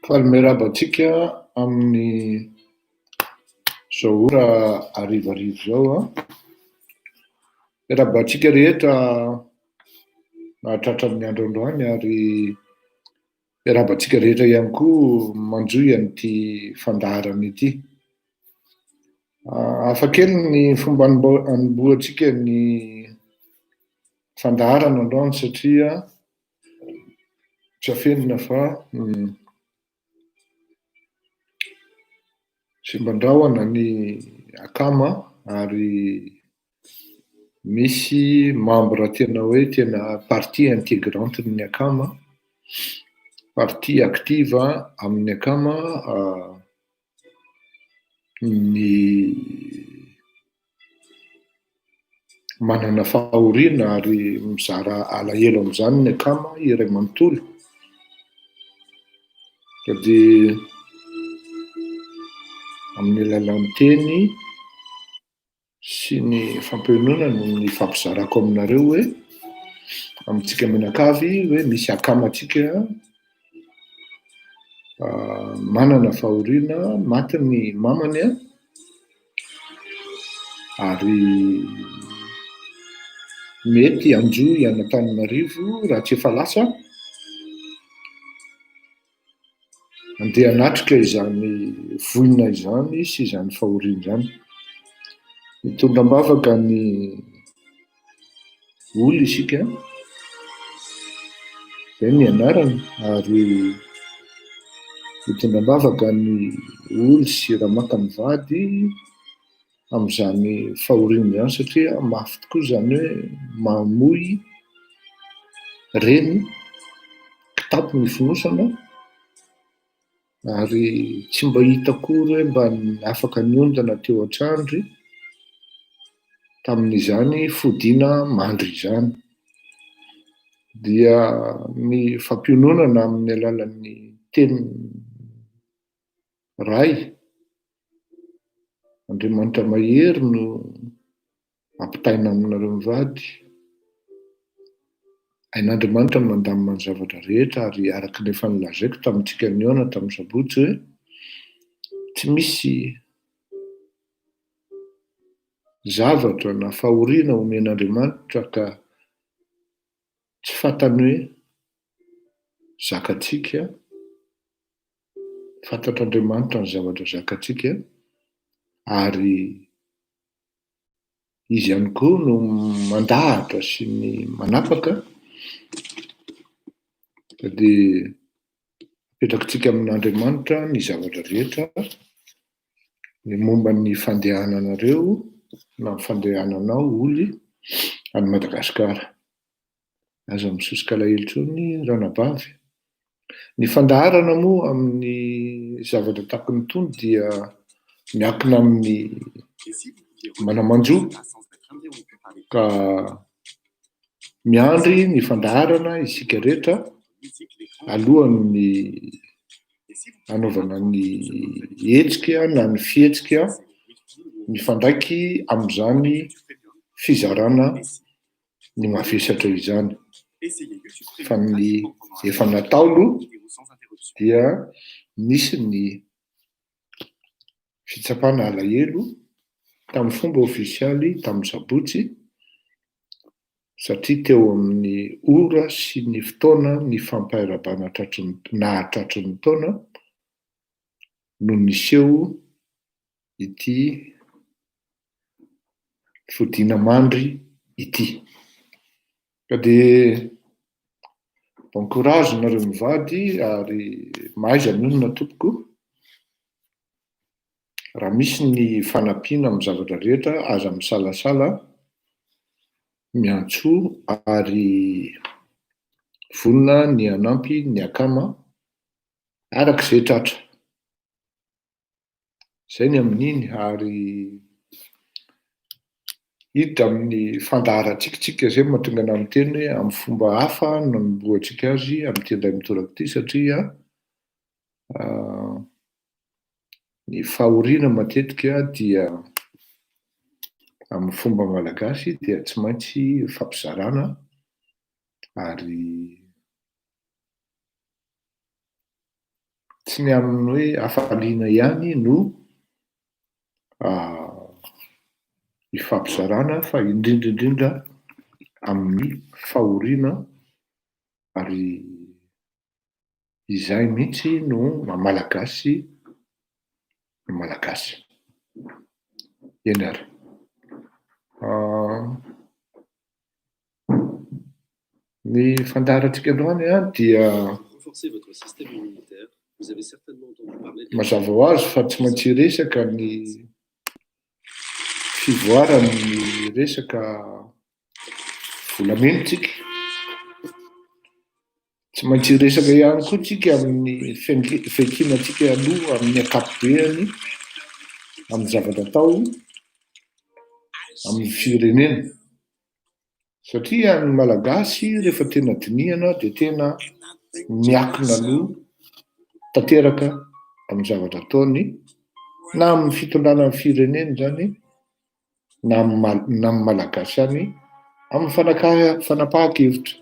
Falmerabantsika amin'ny zao ora arivarivo zao a. Merabantsika rehetra mahatratra amin'ny androandroany ary merabantsika rehetra ihany koa manjoy an'ity fandaharana ity. Hafakely ny fomba anomboantsika ny fandaharana androany satria tsafenina fa simban-drahona ny akama ary misy membre tena hoe tena partie intégrante ny akama, partie active amin'ny akama, ny manana fahoriana ary mizara alahelo amin'izany ny akama iray manontolo. Dia amin'ny alalan'ny teny sy ny fampihenona no ny fampizarako aminareo hoe amintsika mianakavy hoe misy akamantsika manana fahoriana maty ny mamany ary mety anjo ian'Antananarivo raha tsy efa lasa andeha hanatrika izany voina izany sy izany fahoriana izany. Mitondram-bavaka ny oly isika, izay ny anarany, ary mitondram-bavaka ny oly sy raha maka ny vady amin'izany fahoriana izany satria mafy tokoa izany hoe mamoy reny kitapo ny fonosana ary tsy mba hita akory hoe mba afaka niondana teo an-trandry tamin'izany fodiana mandry izany. Dia ny fampiononana amin'ny alalan'ny teny ray Andriamanitra mahery no ampitaina aminareo mivady. Ain'Andriamanitra no mandamina ny zavatra rehetra ary araka ny efa nilazaiko tamintsika niona tamin'ny sabotsy hoe tsy misy zavatra na fahoriana omen'Andriamanitra ka tsy fantany hoe zakatsika, fantatr'Andriamanitra ny zavatra zakatsika ary izy ihany koa no mandahatra sy ny manapaka. Dia apetrakitsika amin'Andriamanitra ny zavatra rehetra, ny momba ny fandehananareo na ny fandehananao oly any Madagasikara. Aza misosoka alahelo intsony ranabavy. Ny fandaharana moa amin'ny zavatra tahaka ny itony dia miankina amin'ny manamanjo ka miandry ny fandaharana isika rehetra alohan'ny anaovana ny hetsika na ny fihetsika mifandraiky amin'izany fizarana ny mavesatra izany. Fa ny efa natao aloha dia nisy ny fitsapana alahelo tamin'ny fomba ofisialy tamin'ny sabotsy satria teo amin'ny ora sy ny fotoana ny fampairabana tratry ny taona no niseho ity fodiana mandry ity. Ka dia bon courage nareo mivady ary maiza monina tompoko. Raha misy ny fanampiana amin'ny zavatra rehetra aza misalasala miantso ary vonona ny anampy ny akama arak'izay tratra. Izay ny amin'iny ary hiditra amin'ny fandaharantsika izay mahatonga ana amin'ny teny hoe amin'ny fomba hafa no anomboantsika azy amin'ity indray mitoraka ity satria ny fahoriana matetika dia amin'ny fomba malagasy dia tsy maintsy fampizarana ary tsy ny amin'ny hoe hafaliana ihany no hifampizarana fa indrindraindrindra amin'ny fahoriana, ary izay mihitsy no mamalagasy ny malagasy. Eny ary ny fandaharantsika androany dia mazava ho azy fa tsy maintsy resaka ny fivoarany resaka volamenitsika, tsy maintsy resaka ihany koa tsika amin'ny fiankinantsika aloha amin'ny akapobeany amin'ny zavatra atao amin'ny firenena, satria ny malagasy rehefa tena dinihana dia tena miakina aloha tanteraka amin'ny zavatra ataony, na amin'ny fitondrana amin'ny firenena zany, na amin'ny malagasy any amin'ny fanapahan-kevitra.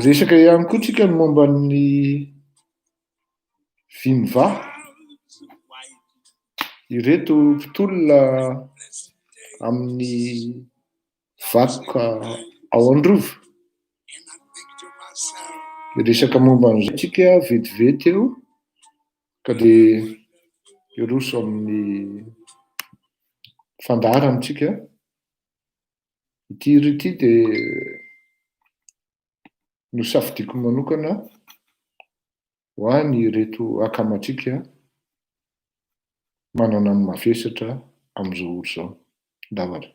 Resaka ihany koa tsika ny momba ny viniva, ireto mpitolona amin'ny vakoka ao Androva. Resaka momba an'izay tsika vetivety eo ka dia iroso amin'ny fandaharantsika. Ity ity dia nosafidiako manokana ho any ireto akamatsika manana ny mavesatra amin'izao ora izao. Davatra.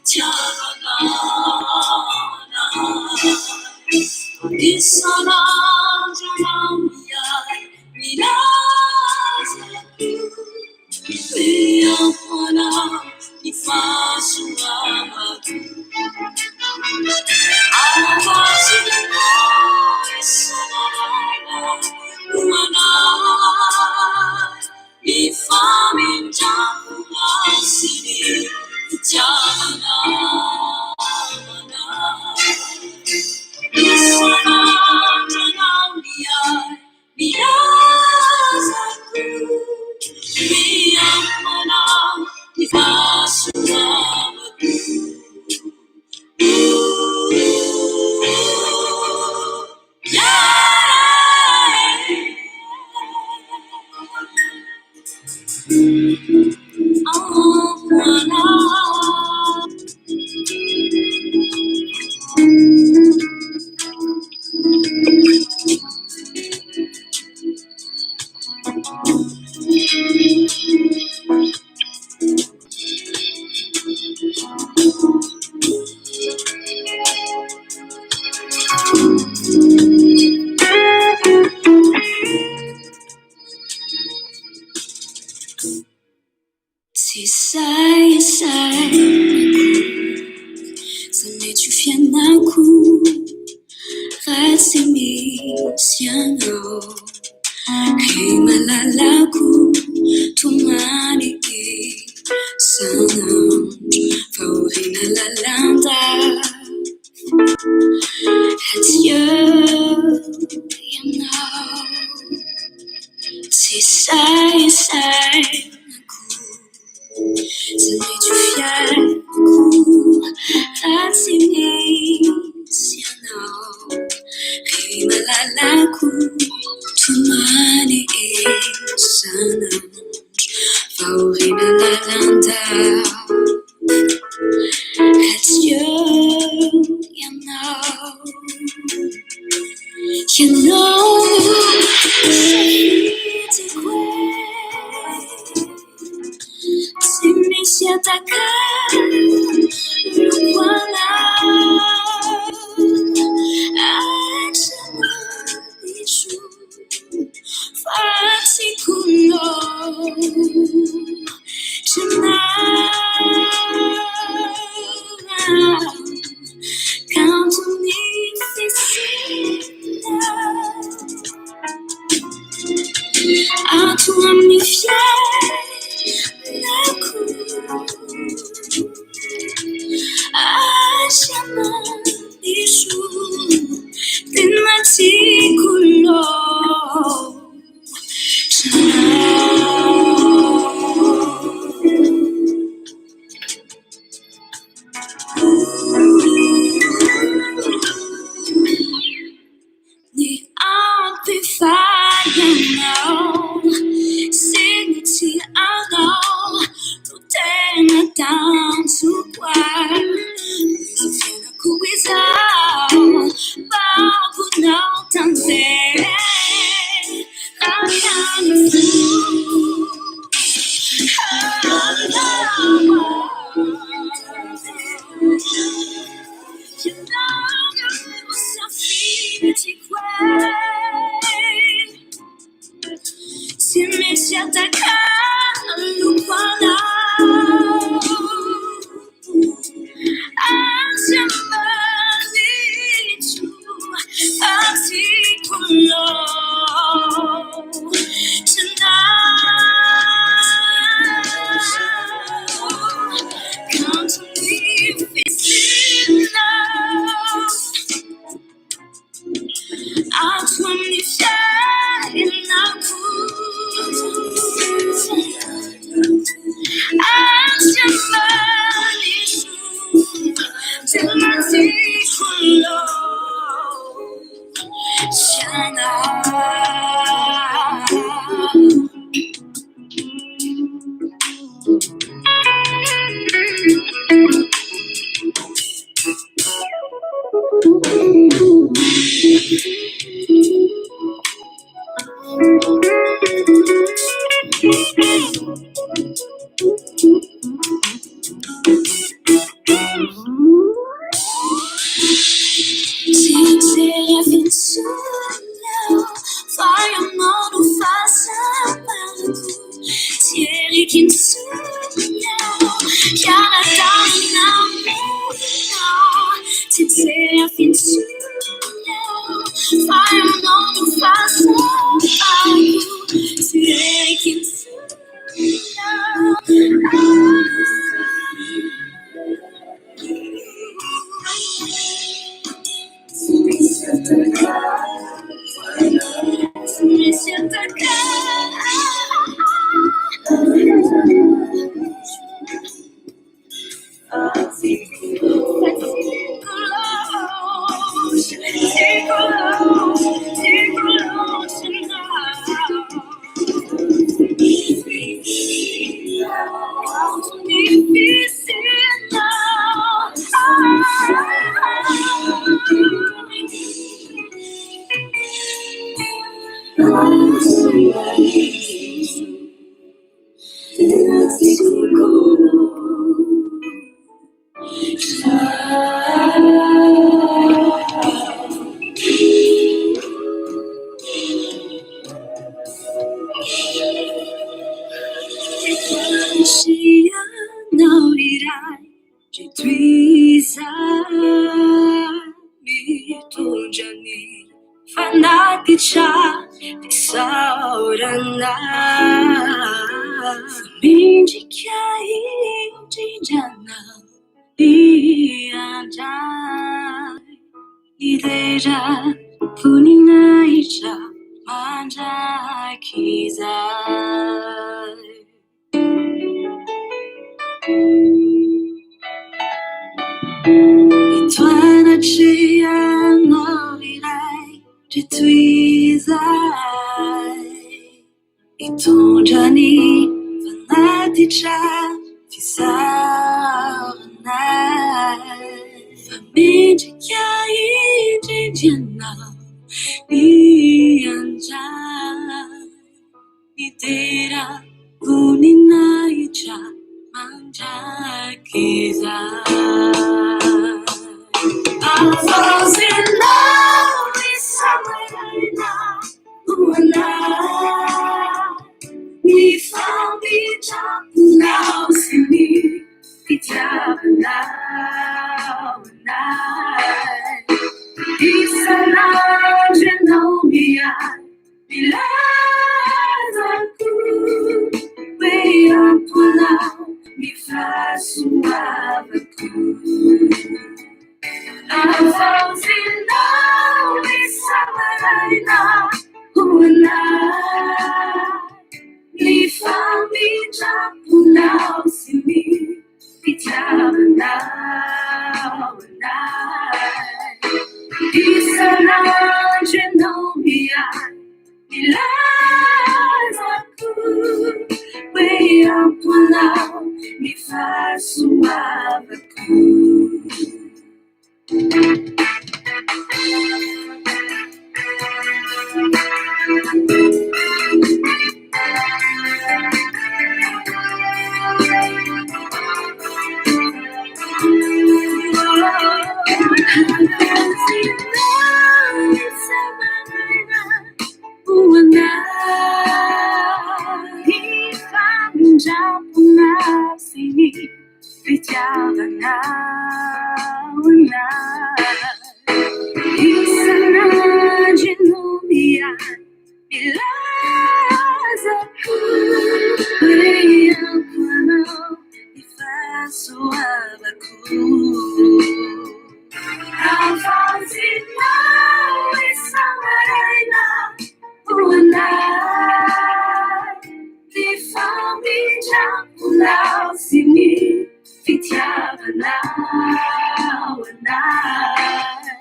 Di sana jamia ninazaku Yapana ifasuamatu Awasina sanana umana Ifaminja asini jana Thank you. Tinha fim sonhou, vai amor não faça mal. Se ele que sonhou, que ela tá não tinha fim sonhou, vai amor não faça mal. Se ele que me siento acá. Não irá te tuizar, me tunjani, fanaticha, saurana, mindikai, dijana, dianja, ideja, punina icha, manja kizai. Et toi, Nachia, mourirai de tuizai. Et ton Johnny, fanaticha, fisarnai. Família que aí de Diana, e anja, ideira, punina icha, manja kizai. I falls in love with someone who and I. We found each other now, see me, each other now and I. It's an urgent, no, me, I. Aku way up pulau mi faço abacu. I falls in love with someone I mi fa mi já pulau se mi pijama now and I.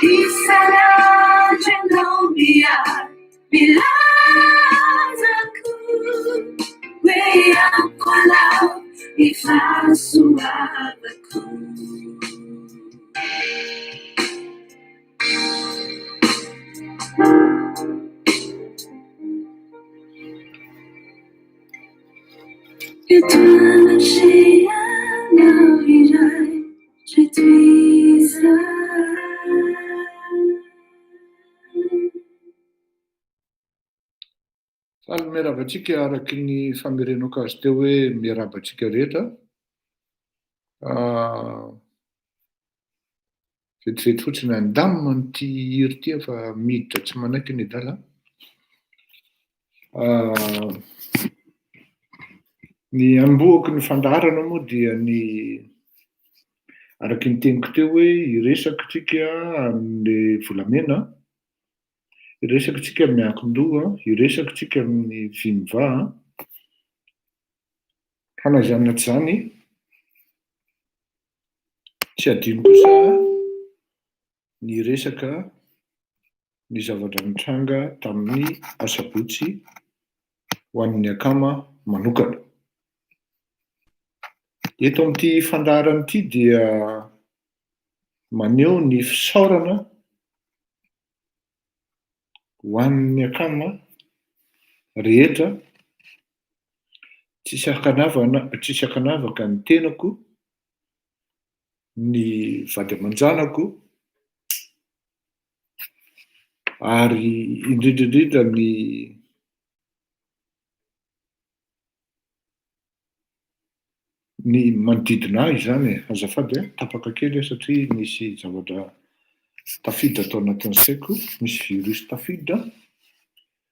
It's an urgent, no, me, I. Aku way up pulau mi faço abacu. Et toi, Chia, now miarabantsika araky ny famerenako azy teo hoe miarabantsika rehetra. Vetivety fotsiny andamina nyty hery ty fa miditra tsy manaiky ny dala. Ny amboako ny fandaharana moa dia ny araky ny teniko teo hoe iresaka tsika amin'ny volamena, iresaka tsika amin'ny Mianki-Doha, iresaka tsika amin'ny Vimba, hanazanana zany tsy adino kosa ny resaka ny zavatra nitranga tamin'ny asabotsy ho an'ny akama manokana. Eto amin'ity fandaharana ity dia maneho ny fisaorana ho an'ny akama rehetra, tsisy hakanavaka ny tenako, ny vady aman-janako, ary indrindrindrindra ny manodidina ahy zany. Azafady tapaka kely satria misy zavatra tafiditra tao anatin'ny saiko, misy virus tafiditra.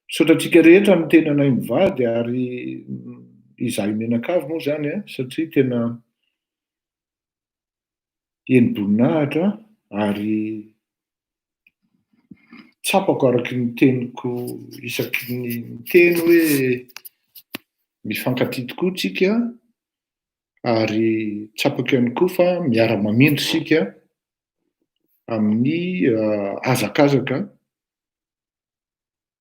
Sotratsika rehetra ny tena nay mivady ary izahay menakavy moa zany satria tena eniboninahitra ary tsapako araky ny teniko isaky ny teny hoe mifankatia tokoa tsika, ary tsapako ihany koa fa miara-mamindry sika amin'ny hazakazaka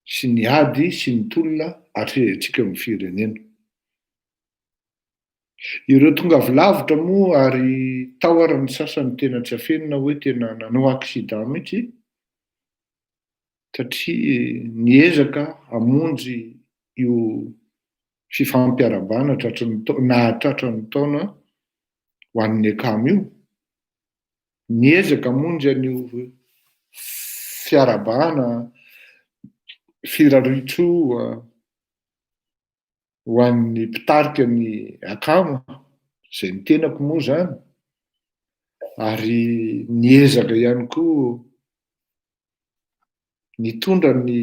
sy ny ady sy ny tolona atrehantsika amin'ny firenena. Ireo tongavy lavitra moa ary tao ary ny sasany tena tsy afenina hoe tena nanao accident mihitsy, satria niezaka hamonjy io fifampiarabana tratran'ny taona ho an'ny akama io, niezaka hamonjy an'io fiarabana firaroitsoa ho an'ny mpitarika ny akama, zay ny tenako moa zany, ary niezaka ihany koa nitondra ny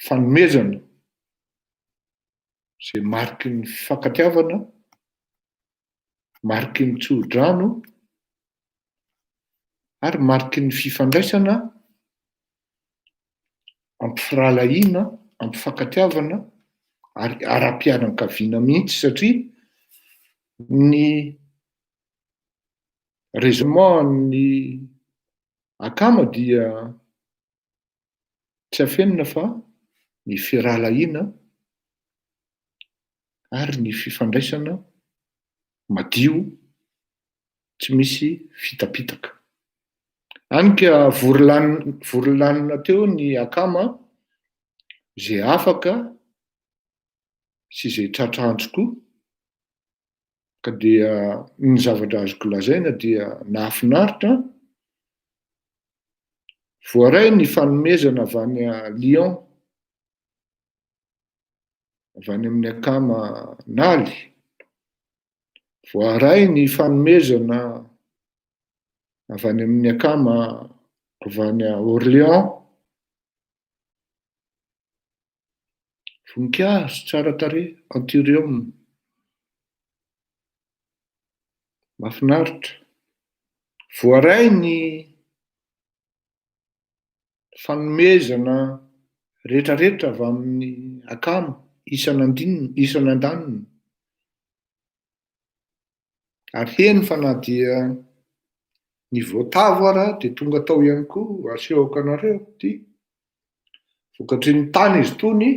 fanomezana zay mariky ny fifankatiavana, mariky ny tso-drano, ary mariky ny fifandraisana, ampifiralahiana, ampifankatiavana, ary ara-pianakaviana mihitsy, satria ny raisonnement ny akama dia tsy afenina fa ny firalahiana ary ny fifandraisana madio, tsy misy fitapitaka. Hany ka vory lanina teo ny akama zay afaka sy zay tratra antsoko, ka dia ny zavatra azoko lazaina dia nahafinaritra. Voaray ny fanomezana avy any Lyon, avy any amin'ny akama Naly, voaray ny fanomezana avy any amin'ny akama avy any Orléans, voninkazo tsara tarehy, antiorium, mahafinaritra. Voaray ny fanomezana rehetrarehetra avy amin'ny akama, isan'andaniny, ary heny fa na dia ny voatavo ara dia tonga tao ihany koa asehoko anareo ty vokatry ny tany izy tony,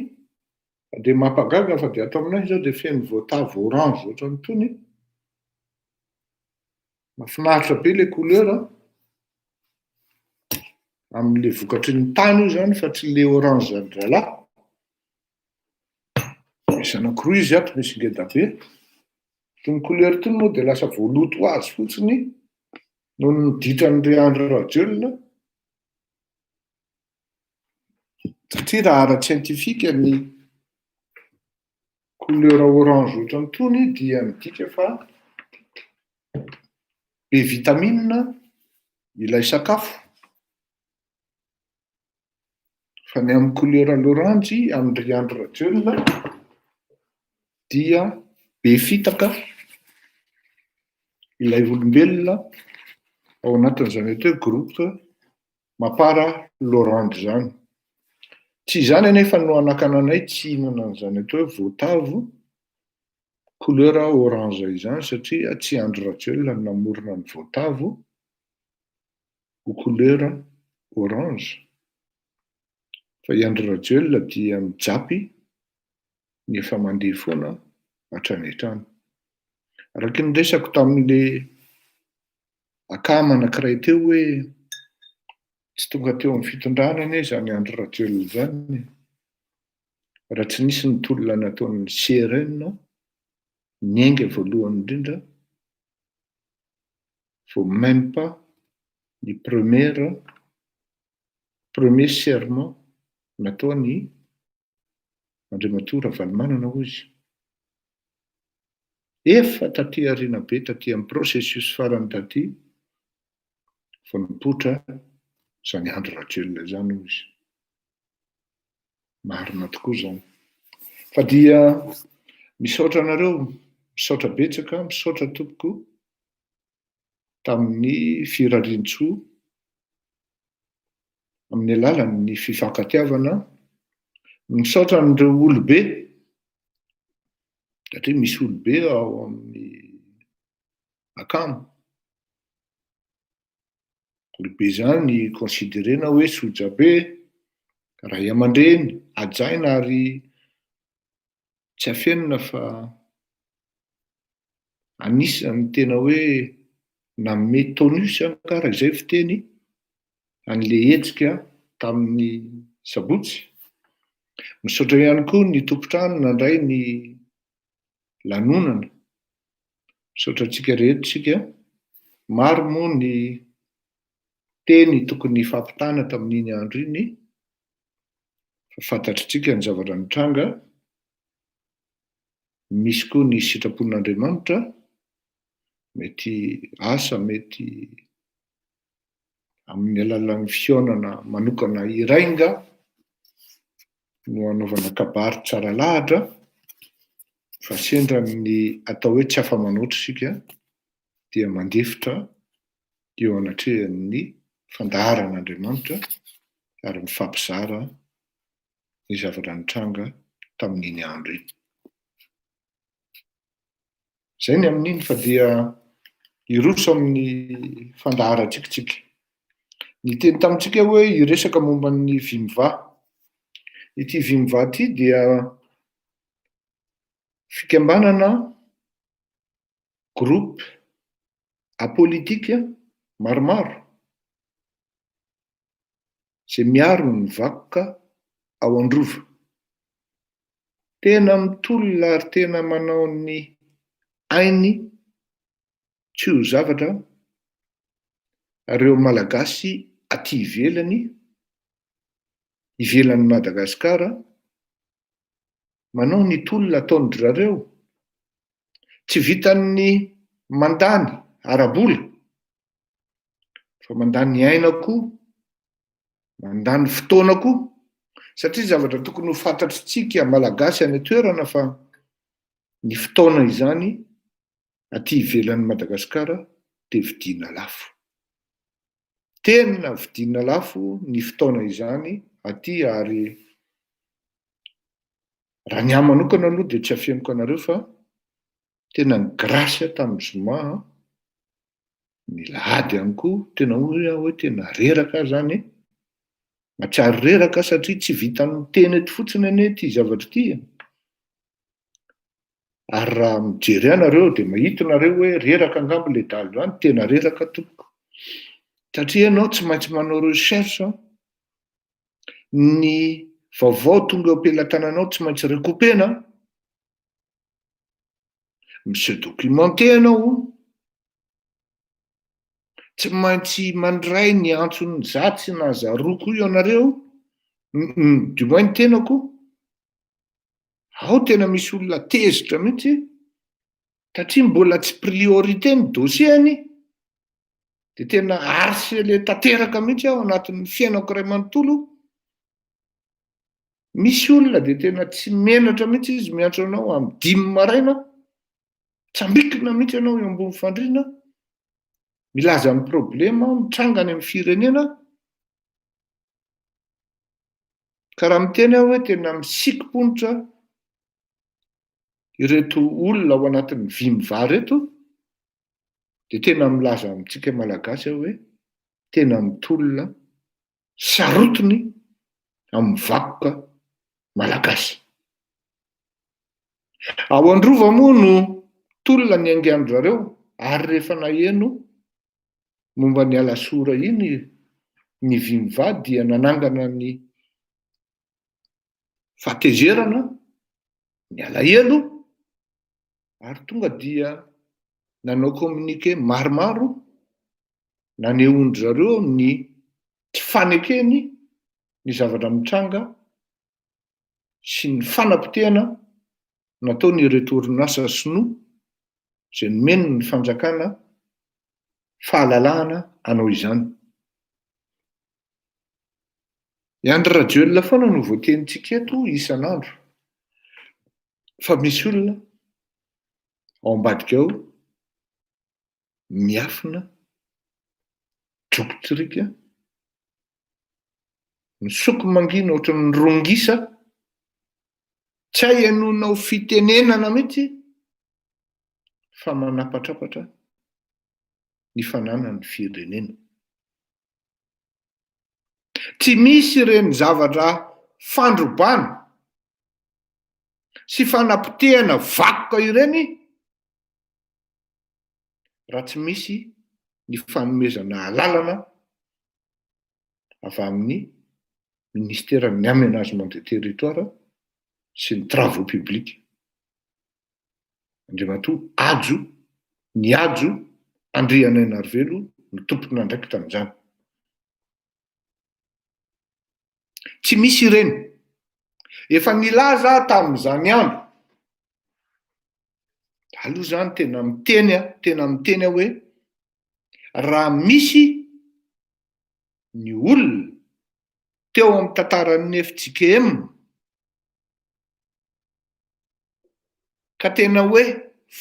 dia mampagaga fa dia ato aminay zao dia feno voatavo orange ohatrany tony. Mahafinaritra be le couleur amin'le vokatry ny tany io zany fa tsy le orange andralahy. Misy anankiroa izy ato, misy ngeda be. Tony couleur tony moa dia lasa voaloto ho azy fotsiny noho ny ditran'ilay andro radiolina. Satria raha ara-tsientifika ny couleur orange ohatran'itony dia midika fa be vitamine ilay sakafo. Fa ny amin'ny couleur l'orange amin'ny ry andro radiolina dia be fitaka ilay olombelona ao anatin'izany hoe groupe mapara l'orange zany. Tsy izany anefa no anakananay tsy hihinana an'izany hoe voatavo couleur orange izany satria tsy andro radiolina no namorona ny voatavo ho couleur orange. Fa i andro radiolina dia mijapy ny efa mandeha foana hatrany hatrany. Araky ny resako tamin'le akama anankiray teo hoe tsy tonga teo amin'ny fitondrana anie zany andro radiolina zany raha tsy nisy ny tolona nataon'ny CRN niainga voalohany indrindra vao même pas ny premier serment nataony Andriamatoa Ravalomanana hozy. Efa taty aoriana be taty amin'ny processus farany taty vao nipoitra zany andro radiolina zany hozy. Marina tokoa zany. Fa dia misaotra anareo, misaotra betsaka, misaotra tompoko tamin'ny firarian-tsoa amin'ny alalan'ny fifankatiavana. Misaotra an'ireo olobe satria misy olobe ao amin'ny akamo. Olobe zany considerena hoe sojabe, ray aman-dreny, ajaina ary tsy afenina fa anisany tena hoe nanome tonus kara izay fiteny an'le hetsika tamin'ny sabotsy. Misaotra ihany koa ny tompontrano nandray ny lanonana. Misaotra antsika rehetra tsika. Maro moa ny teny tokony fampitana tamin'iny andro iny. Fa fantatritsika ny zavatra nitranga. Misy koa ny sitrapon'Andriamanitra, mety asa, mety amin'ny alalan'ny fihaonana manokana irainga no anaovana kabary tsara lahatra, fa sendra ny atao hoe tsy afa-manoatra isika dia mandefitra eo anatrehan'ny fandaharan'Andriamanitra ary mifampizara ny zavatra nitranga tamin'iny andro iny. Zay ny amin'iny fa dia iroso amin'ny fandaharatsikintsika. Ny teny tamintsika hoe iresaka momba ny vimba. Ity vimba ity dia fikambanana groupe apolitika maromaro izay miaro ny vakoka ao Androva. Tena mitolona ary tena manao ny ainy tsy ho zavatra ireo malagasy aty ivelan'ny Madagasikara, manao ny tolona ataon'ny zareo tsy vitan'ny mandany arabola fa mandany aina koa, mandany fotoana koa, satria zavatra tokony ho fantatritsika malagasy any toerana fa ny fotoana izany aty ivelan'ny Madagasikara dia vidiana lafo. Tena vidiana lafo ny fotoana izany aty ary raha ny ahy manokana aloha dia tsy afeniko anareo fa tena ny grâce tamin'ny zoma, ny lahady ihany koa tena hoe tena reraka zany. Mahatsiaro reraka satria tsy vitan'ny teny eto fotsiny anie ity zavatra ity. Ary raha mijery anareo dia mahita nareo hoe reraka angamba le dalo zany, tena reraka tompoko. Satria ianao tsy maintsy manao recherche, ny vaovao tonga eo am-pelatananao tsy maintsy rekopena, se documenté ianao, tsy maintsy mandray ny antson'ny zatsy na zaroko ianareo Du moins ny tenako, ao tena misy olona tezitra mihitsy satria mbola tsy priorité ny dosiany, de tena harcelé tanteraka mihitsy aho anatin'ny fiainako iray manontolo. Misy olona de tena tsy menatra mihitsy izy miantso anao amin'ny 5 maraina, tsambikina mihitsy ianao eo ambony fandriana, milaza amin'ny problema, mitrangany amin'ny firenena. Ka raha miteny aho hoe tena misikim-ponitra ireto olona ao anatin'ny vimy-va reto, de tena milaza amintsika malagasy aho hoe tena mitolona sarotiny amin'ny vakoka malagasy. Ao Androva moa no tolona ny aingan'zareo, ary rehefa naheno momba ny alasora iny ny vimy-va dia nanangana ny fahatezerana, ny alahelo, ary tonga dia nanao communiqué maromaro nanehoandry zareo ny tsy fanekeny ny zavatra mitranga sy ny fanapotehana nataony ireto orinasa sinoa izay nomeny ny fanjakana fahalalahana anao izany. Iandry Rajoelina foana no voatenintsika eto isan'andro, fa misy olona ao ambadika ao miafina, jokotsirika, misoko mangina ohatran'ny rongisa, tsy hay hanonao fitenenana mihitsy fa manapatrapatra ny fananany firenena. Tsy misy ireny zavatra fandrobana sy fanapotehana vakoka ireny raha tsy misy ny fanomezana alalana avy amin'ny ministeran'ny aménagement de territoire sy ny travaux publics. Andriamatoa Ajo, ny Ajo Andrianenarivelo ny tompona ndraiky tamin'izany. Tsy misy ireny. Efa nilaza tamin'izany andro. Aloha zany tena miteny hoe raha misy ny olona teo amin'ny tantaran'ny FJKM ka tena hoe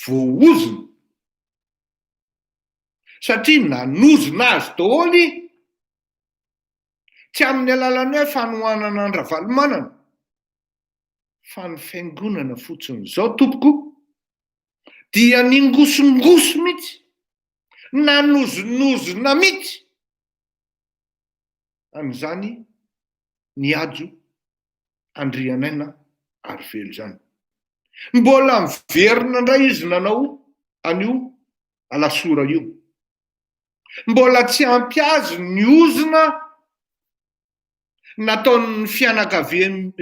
voaozona satria nanozona azy daholo tsy amin'ny alalan'ny hoe fanohanana andravalomanana fa ny fiangonana fotsiny zao tompoko dia ningosongoso mihitsy, nanozonozona mihitsy amin'izany ny Ajo Andrianena Arivelo zany. Mbola miverina indray izy nanao an'io alasora io. Mbola tsy ampy azy ny ozona nataon'ny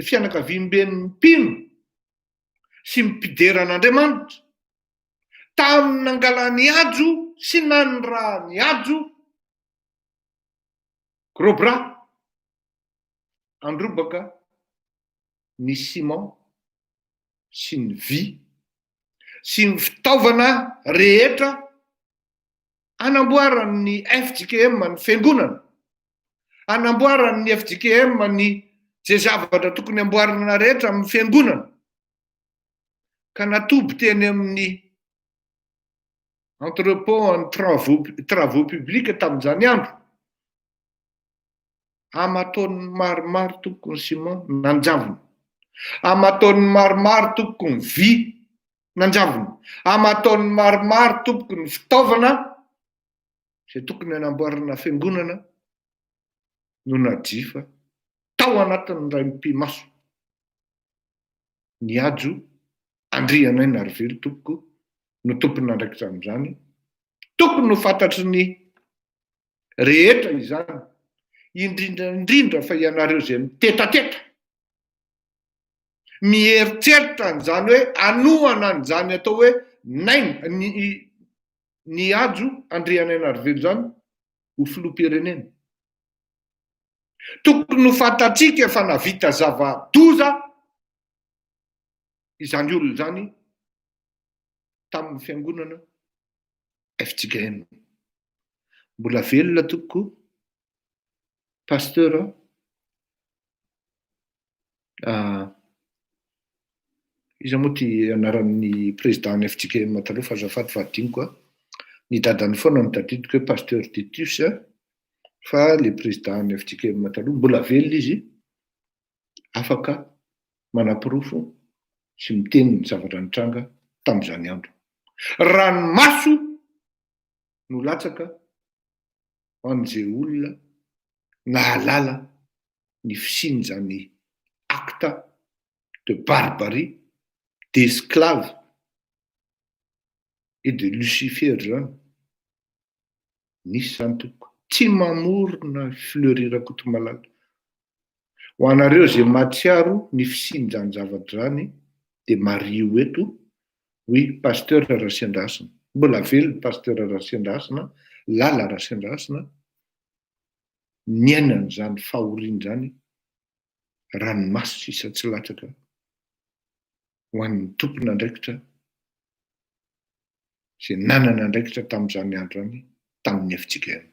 fianakaviam-ben'ny mpino sy mpideran'Andriamanitra tamin'ny nangalany Ajo sy nanondrahany Ajo gros bras androbaka ny ciment sy ny vy sy ny fitaovana rehetra anamboaran'ny FJKM ny fiangonana, anamboaran'ny FJKM ny zay zavatra tokony amboarana rehetra amin'ny fiangonana, ka natoby teny amin'ny entrepôt en travaux publics tamin'izany andro. Amataon'ny maromaro tompoko ny ciment nanjavona, amataon'ny maromaro tompoko ny vy nanjavona, amataon'ny maromaro tompoko ny fitaovana izay tokony hanamboarana fiangonana no najifa tao anatin'ny ray mpimaso ny Ajo Andrianenarivelo tompoko no tompona ndraiky tamin'izany. Tokony ho fantatry ny rehetra izany, indrindra fa ianareo izay mitetateta mieritreritra an'izany hoe anohana an'izany atao hoe ny Ajo Andrianenarivelo zany ho filoham-pirenena. Tokony ho fantatsika fa navita zava-doza izany olona zany tamin'ny fiangonana FJKM. Mbola velona toko pasteur izy moa ty anaran'ny président FJKM taloha fa azafady vadiniko ny dadany foana no tadidiko hoe pasteur Titus fa le président ny FJKM taloha mbola velona izy afaka manapirofo sy miteny ny zavatra nitranga tamin'izany andro. Ranomaso no latsaka ho an'izay olona nahalala ny fisin'izany acte de barbarie, d'esclave et de Lucifer zany. Nisy zany toko tsy mamorona fleurirako to malala. Ho anareo zay matsiaro ny fisin'izany zavatra zany de mario eto oui pasteur Rasiandrasina. Mbola velona pasteur Rasiandrasina, lala Rasiandrasina niainana zany fahoriana zany ranomaso sisa tsy latsaka ho an'ny tompona andraikitra zay nanana andraikitra tamin'izany andro any tamin'ny FJKM.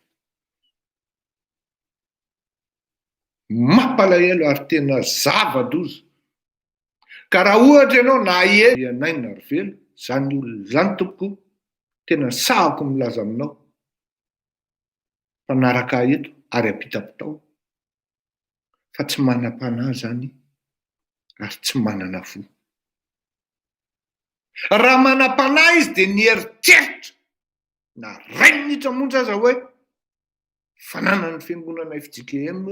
Mampalahelo ary tena zava-doza. Ka raha ohatra ianao na naina ary velo zany olona zany tompoko tena sahako milaza aminao fanaraka eto ary apita-potao fa tsy manam-panahy zany ary tsy manana fo. Raha manam-panahy izy dia nieritreritra na ray minitra monja aza hoe fananany fiangonana FJKM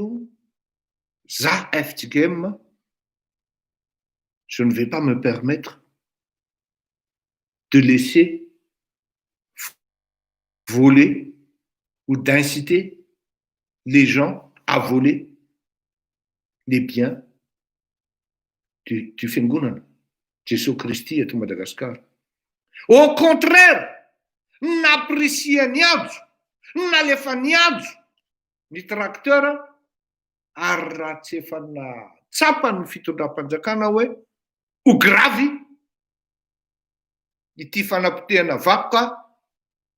za FJKM, je ne vais pas me permettre de laisser voler ou d'inciter les gens à voler les biens du fiangonana Jesou Christy eto Madagasikara. Au contraire, n'apprécia niajo, n'alefa niajo ny tracteur ary raha tsy efa natsapa ny fitondram-panjakana hoe ho gravy ity fanapotehana vakoka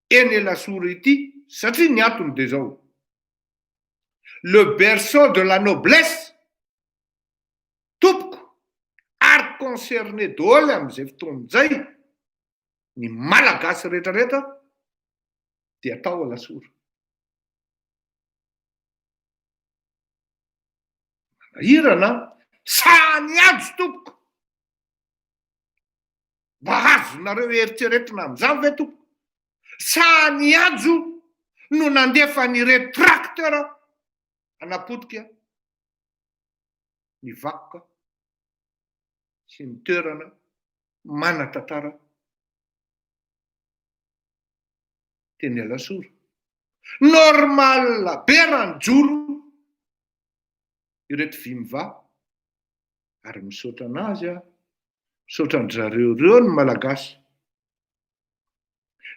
eny Elasory ity satria ny antony de zao. Le berceau de la noblesse tompoko ary concerné daholo amin'izay fotoana zay ny malagasy rehetrarehetra dia atao Elasory. Manahirana sahaniajo tompoko mba azonareo eritreretina amin'izany ve tompoko? Sahaniajo no nandefa nyre tracteur anapotika ny vakoka sy ny toerana manan-tantara teny Elasory. Normal be raha ny joro ireto vimba ary misaotra anazy misaotra ny zareo reo ny malagasy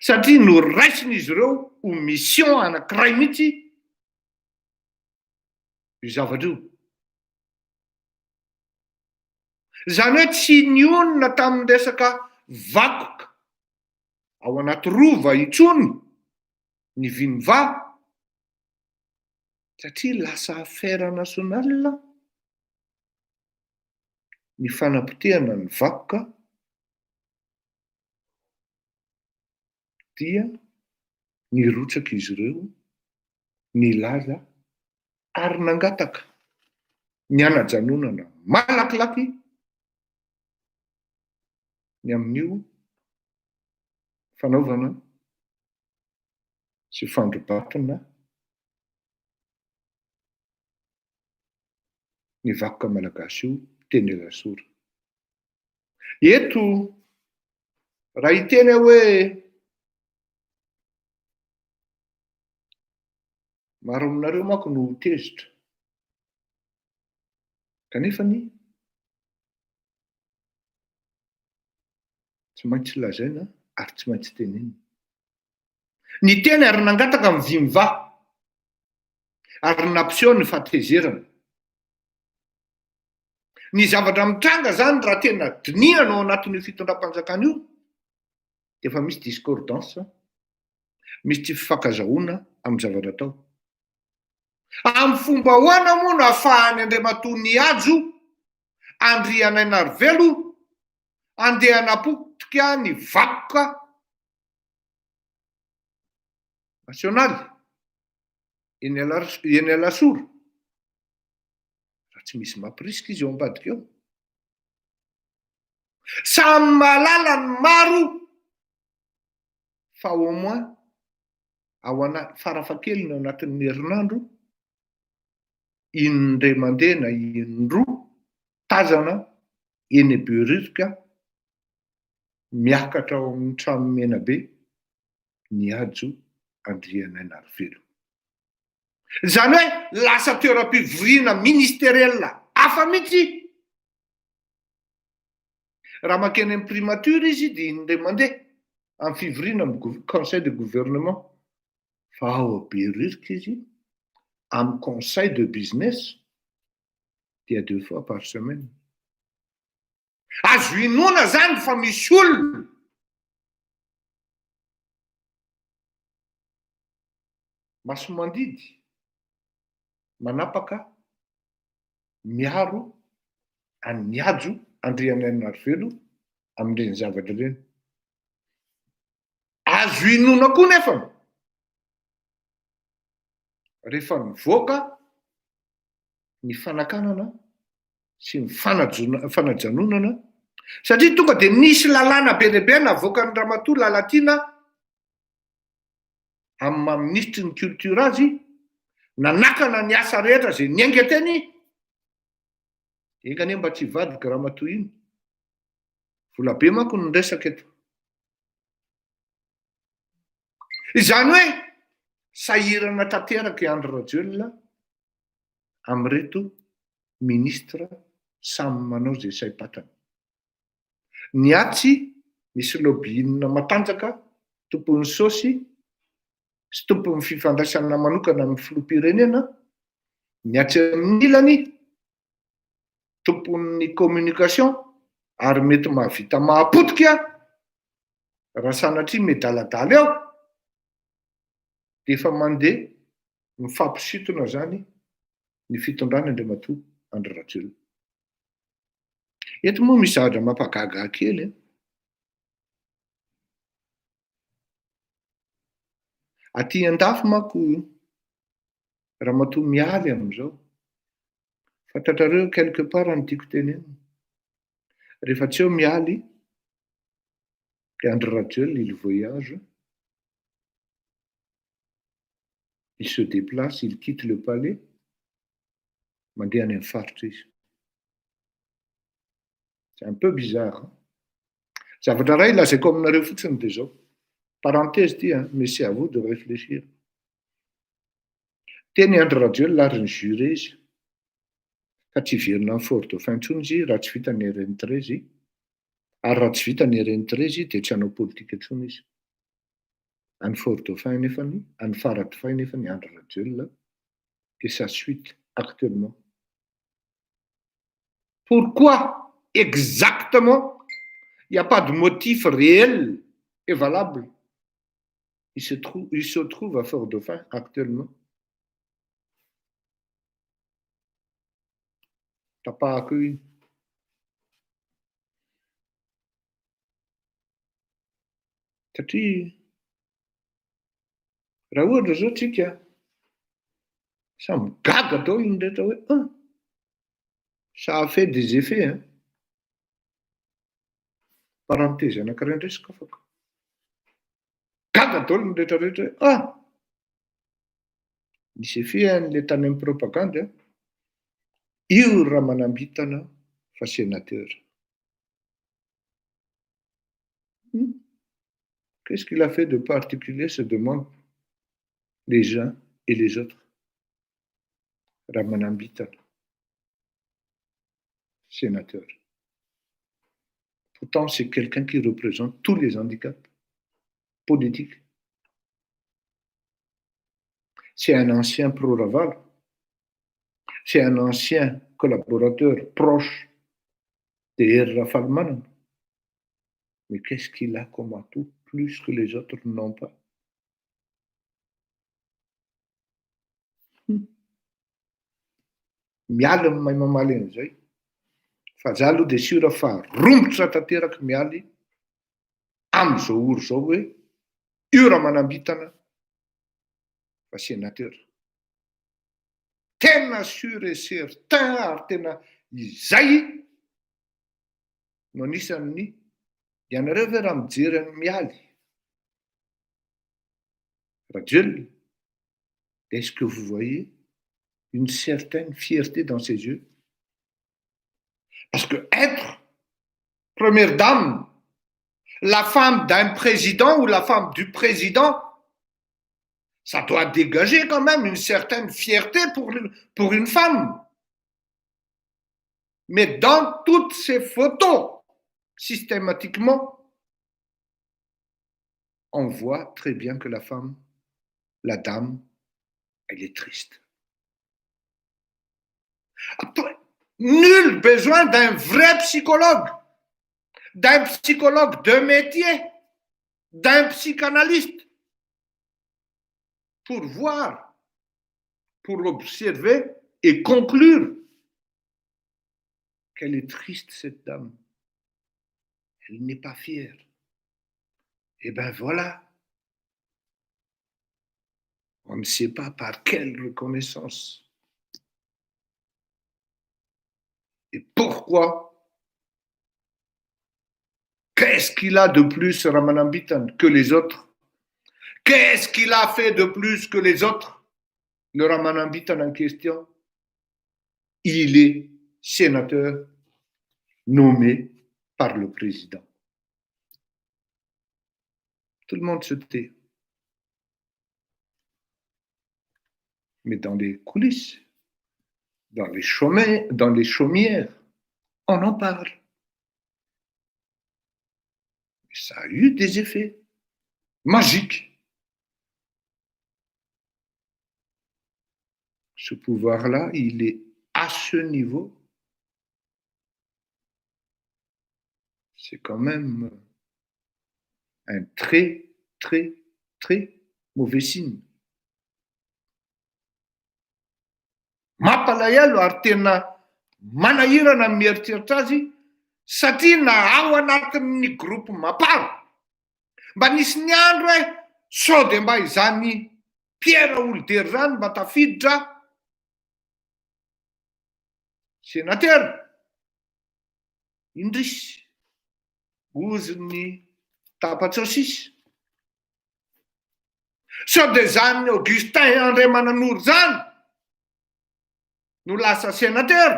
satria no raisiny izy ireo ho mission anankiray mihitsy io zavatra io. Zany hoe tsy nionina tamin'ny resaka vakoka ao anaty rova intsony ny vimba satria lasa affaire nationale ny fanapotehana ny vakoka dia nirotsaka izy ireo nilaza ary nangataka ny anajanonana malakilaky ny amin'io fanaovana sy fandrobatana ny vakoka malagasy io teny Elasory. Eto raha hiteny hoe maro aminareo manko no tezitra kanefa ny tsy maintsy lazaina ary tsy maintsy tenena. Ny teny ary nangataka amin'ny vimba ary nampiseho ny fahatezerana. Ny zavatra mitranga zany raha tena diniana ao anatin'io fitondram-panjakana io, dia efa misy discordance, misy tsy fifankazahoana amin'ny zavatra atao. Amin'ny fomba hoana moa no ahafahany Andriamatoa niajo andriana Narvelo andeha napotika ny vakoka nasionaly eny Alasoro. Raha tsy misy mampirisika izy eo ambadika eo. Samy mahalala ny maro fa au moins farafahakeliny ao anatin'ny herinandro indray mandeha na indroa tazana eny Beoririka miakatra ao amin'ny trano mena be niajo andriana Narvelo. Zany hoe lasa toeram-pivoriana ministériel hafa mihitsy. Raha makeny amin'ny primature izy dia indray mandeha amin'ny fivoriana amin'ny conseil de gouvernement, fa ao Beoririka izy amin'ny conseil de business dia 2 fois par semaine. Azo inoana zany fa misy olona masomandidy manapaka miaro niajo andriana Narvelo amin'ireny zavatra ireny. Azo inoana koa nefa rehefa mivoaka ny fanakanana sy ny fanajanonana, satria tonga dia nisy lalàna be lehibe navoakan'ny Ramatoa Lalatiana amin'ny maministry ny culture azy, nanakana ny asa rehetra izay niainga teny. Engane mba tsy hivadika Ramatoa iny, vola be manko ny resaka eto. Izany hoe sahirana tanteraka i Andry Rajoelina amin'reto ministra samy manao izay saim-patany. Ny Atsy misy lobbying matanjaka, tompon'ny saosy sy tompon'ny fifandraisana manokana amin'ny filoham-pirenena. Ny Atsy amin'ny ilany tompon'ny communication, ary mety mahavita mahapotika raha sanatria medaladala eo, dia efa mandeha mifampisintona zany ny fitondrana Andriamatoa Andry Rajoelina. Eto moa misy zavatra mampagaga kely. Aty an-dafy manko Ramatoa mialy amin'izao. Fantatrareo quelque part ny tiako tenena. Rehefa tsy eo mialy dia Andry Rajoelina il voyage, il se déplace, il quitte le palais, mandeha any amin'ny faritra izy. C'est un peu bizarre. Zavatra ray lazaiko aminareo fotsiny dia zao. Parenthèse ty, mais c'est à vous de réfléchir. Teny Andry Rajoelina ary ny juré izy ka tsy verina amin'ny fort dauphin intsony izy raha tsy vita ny RN3 izy, ary raha tsy vita ny RN3 izy dia tsy hanao politika intsony izy. Any fort dauphin nefany, any Faradofay nefany Andry Rajoelina et sa suite actuellement. Pourquoi exactement il n'y a pas de motif réel et valable? Il se trouve à Fort-Dauphin actuellement. Tapahako iny. Satria raha ohatra zao tsika samy gaga daholo ny rehetra hoe ça a fait des effets. Parenthèse anankiray indresiko afaka. Gaga daholo ny rehetrarehetra hoe nisy effet an'ilay tany amin'ny propagande. Io raha manambitana fa sénateur. Qu'est-ce qu'il a fait de particulier, se demandent les uns et les autres? Ramanambitana, sénateur. Pourtant, c'est quelqu'un qui représente tous les handicaps politiques. C'est un ancien pro-Laval, c'est un ancien collaborateur proche de R. Rafalmanan. Mais qu'est-ce qu'il a comme atout plus que les autres n'ont pas? Miala ny mahay mamaly an'izay. Fa za aloha de sura fa rombotra tanteraka mialy am'izao oro zao hoe io raha manambitana fa sénateur. Tena sûr et certain ary tena izay no anisan'ny ianareo ve raha mijery ny mialy Rajel, est-ce que vous voyez une certaine fierté dans ses yeux? Parce que être première dame, la femme d'un président ou la femme du président, ça doit dégager quand même une certaine fierté pour une femme. Mais dans toutes ces photos, systématiquement, on voit très bien que la femme, la dame, elle est triste. Après, nul besoin d'un vrai psychologue de métier, d'un psychanalyste, pour voir, pour observer et conclure qu'elle est triste, cette dame. Elle n'est pas fière. Eh bien voilà. On ne sait pas par quelle reconnaissance. Et pourquoi? Qu'est-ce qu'il a de plus, Ramanambitan, que les autres? Qu'est-ce qu'il a fait de plus que les autres? Le Ramanambitan en question, il est sénateur nommé par le président. Tout le monde se tait. Mais dans les coulisses, dans les chaumières, on en parle. Ça a eu des effets magiques. Ce pouvoir-là, il est à ce niveau. C'est quand même un très, très, très mauvais signe. Mampalahelo ary tena manahirana mieritreritra azy satria na ao anatin'ny groupe maparo mba nisy ny andro hoe sao de mba izany Pierre Older zany mba tafiditra sénateur indrisy ozy ny tapatsosisy sao de zany Augustin André Mananoro zany no lasa sénateur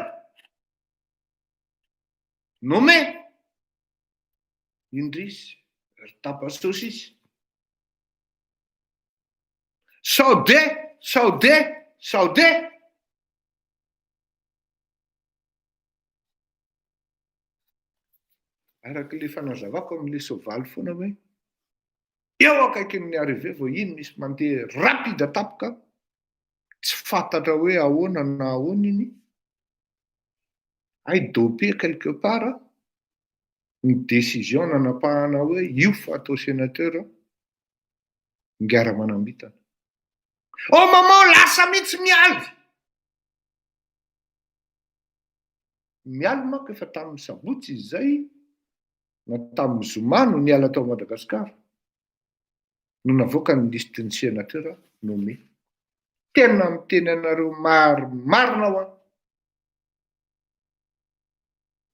nommé indrisy ry tapasosisy sao de araka le fanazavako amin'le soavaly foana hoe eo akaikin'ny arrivé vao iny misy mandeha rapide tapoka tsy fantatra hoe ahoana na ahoana iny ay dopé quelque part ny décision nanapahana hoe io fa atao sénateur ngara manambitana. Oh maman lasa mihitsy mialy manko efa tamin'ny sabotsy izy zay na tamin'ny zoma no niala tao Madagasikara no navoaka ny listin'ny sénateur nommé. Tena miteny anareo marina ho aho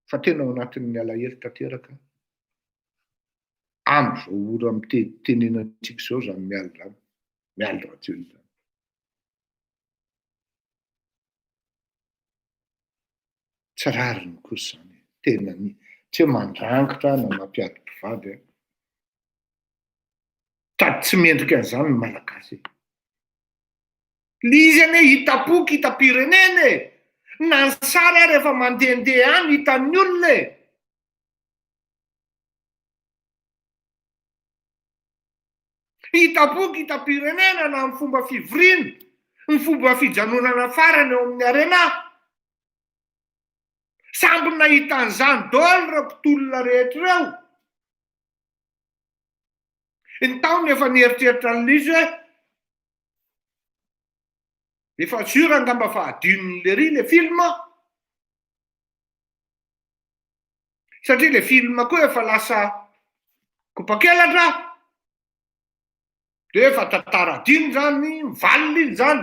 fa tena ao anatin'ny alahelo tanteraka am'izao ora mitenenantsika zao zany mialy radio zany. Tsy rariny kosa zany tena tsy hoe mandrangitra na mampiady mpivady tady tsy mendrika an'izany ny malagasy. Lizy ane hitapoky hitam-pirenena na ny sary rehefa mandehandeha any hitan'ny olona hitapoky hitam-pirenena na ny fomba fivoriana ny fomba fijanonana farany eo amin'ny arena Samby nahita an'izany daholo ireo mpitolona rehetra ireo. Ny taony efa nieritreritra an'izy hoe efa sura angamba fa adinon'le ry le filma. Satria le filma koa efa lasa kopakelatra. Dia efa tantara adino zany, mivalina iny zany.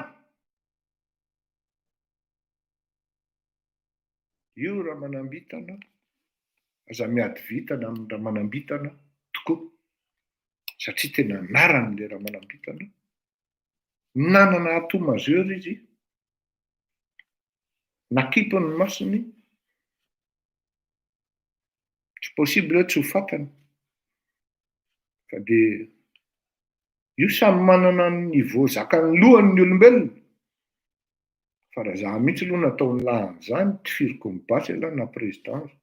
Io raha manambitana, aza miady vitana amin'ny raha manambitana tokoa. Satria tena narany le raha manambitana. Nanana atomazeur izy, nakipony ny masony, tsy possible hoe tsy ho fantany. Fa dia io samy manana ny niveau zakany lohan'ny olombelona. Fa raha zaho mihitsy aloha natao nilahany zany, tifiriko mibasy aloha na présidence,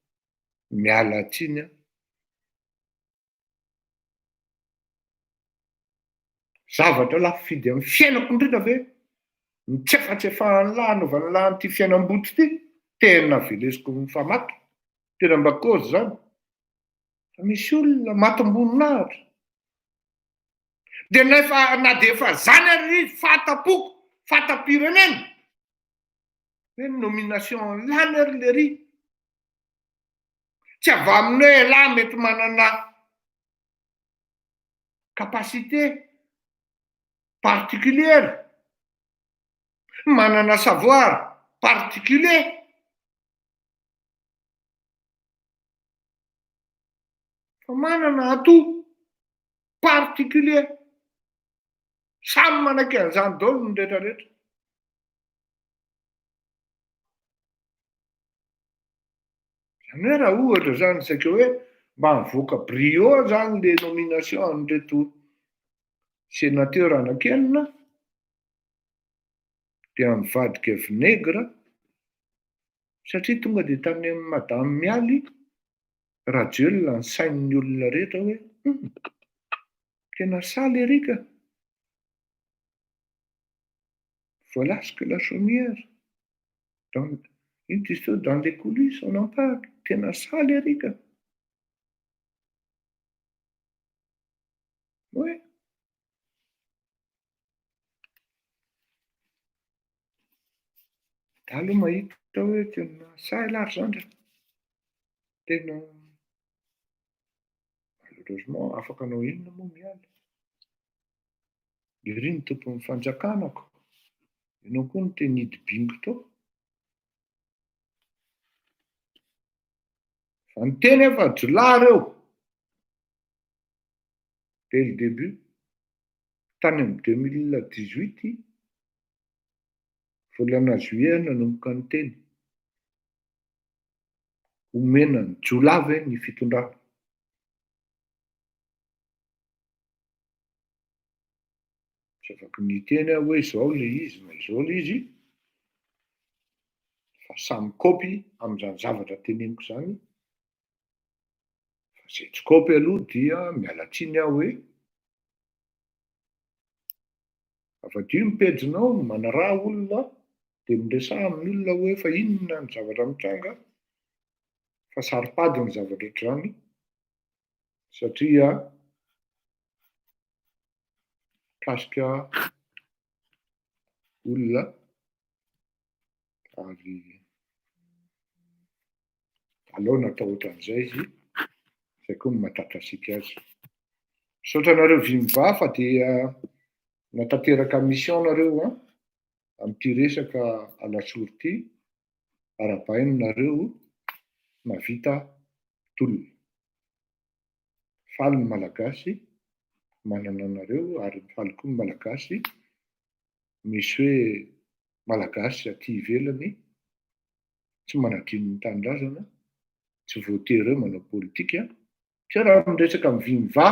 miala tsiny aho. Zavatra lafo vidy amin'ny fiainako indrindra ve? Mitsefatsefahan'ny lahy, anaovan'ny lahy an'ity fiainam-boto ity, tena velesiko mifamaky. Tena mba cause zany. Fa misy olona matim-boninahitra. Dia nefa na dia efa zany ary fatapoko, fatam-pirenena. Hoe nomination lany ary le ry. Tsy avy amin'ny hoe lahy mety manana capacité particulière, manana savoir particulier. Fa manana atout particulier. Samy manaiky an'izany daholo ny rehetrarehetra. Zany hoe raha ohatra zany saika hoe mba mivoaka brio zany le nomination an'ireto sénateur anakenina, dia mivadika vinaigre. Satria tonga dia tany amin'ny madame mialy rajoelona ny sain'ny olona rehetra hoe tena saly erika. Voilà ce que la chaumière. Ils disent dans les coulisses, on en parle. Tena saly erika. Oui. Da aloha mahita hoe tena saly ary zany. Tena malheureusement afaka anao inona moa miala. Iry ny tompon'ny fanjakanako. Ianao koa no tena hidy-bingo tao. Fa ny teny efa jolay reo. Dès le début, tany amin'ny 2018, volana juillet nanomboka ny teny. Omena ny jolay ve ny fitondrana. Tsy afaka ny teny hoe izao le izy, na izao le izy. Fa samy kopy amin'izany zavatra teneniko zany. Fa izay tsy kopy aloha dia miala tsiny aho hoe afa-dio ny pejinao, manaraha olona, dia miresaha amin'ny olona hoe fa inona ny zavatra mitranga. Fa saripady ny zavatra ohatr'izany. Satria kasika olona ary aleo natao ohatran'izay izy, izay koa no mahatratra asika azy. Misaotra anareo vimy-ba fa dia natanteraka mission nareo amin'ity resaka alasory ity, arabainy nareo navita tolona. Faly ny malagasy manana anareo ary faly koa ny malagasy misy hoe malagasy aty ivelany tsy manadino ny tanindrazana, tsy voatery hoe manao politika. Tsy raha miresaka mivimy-va,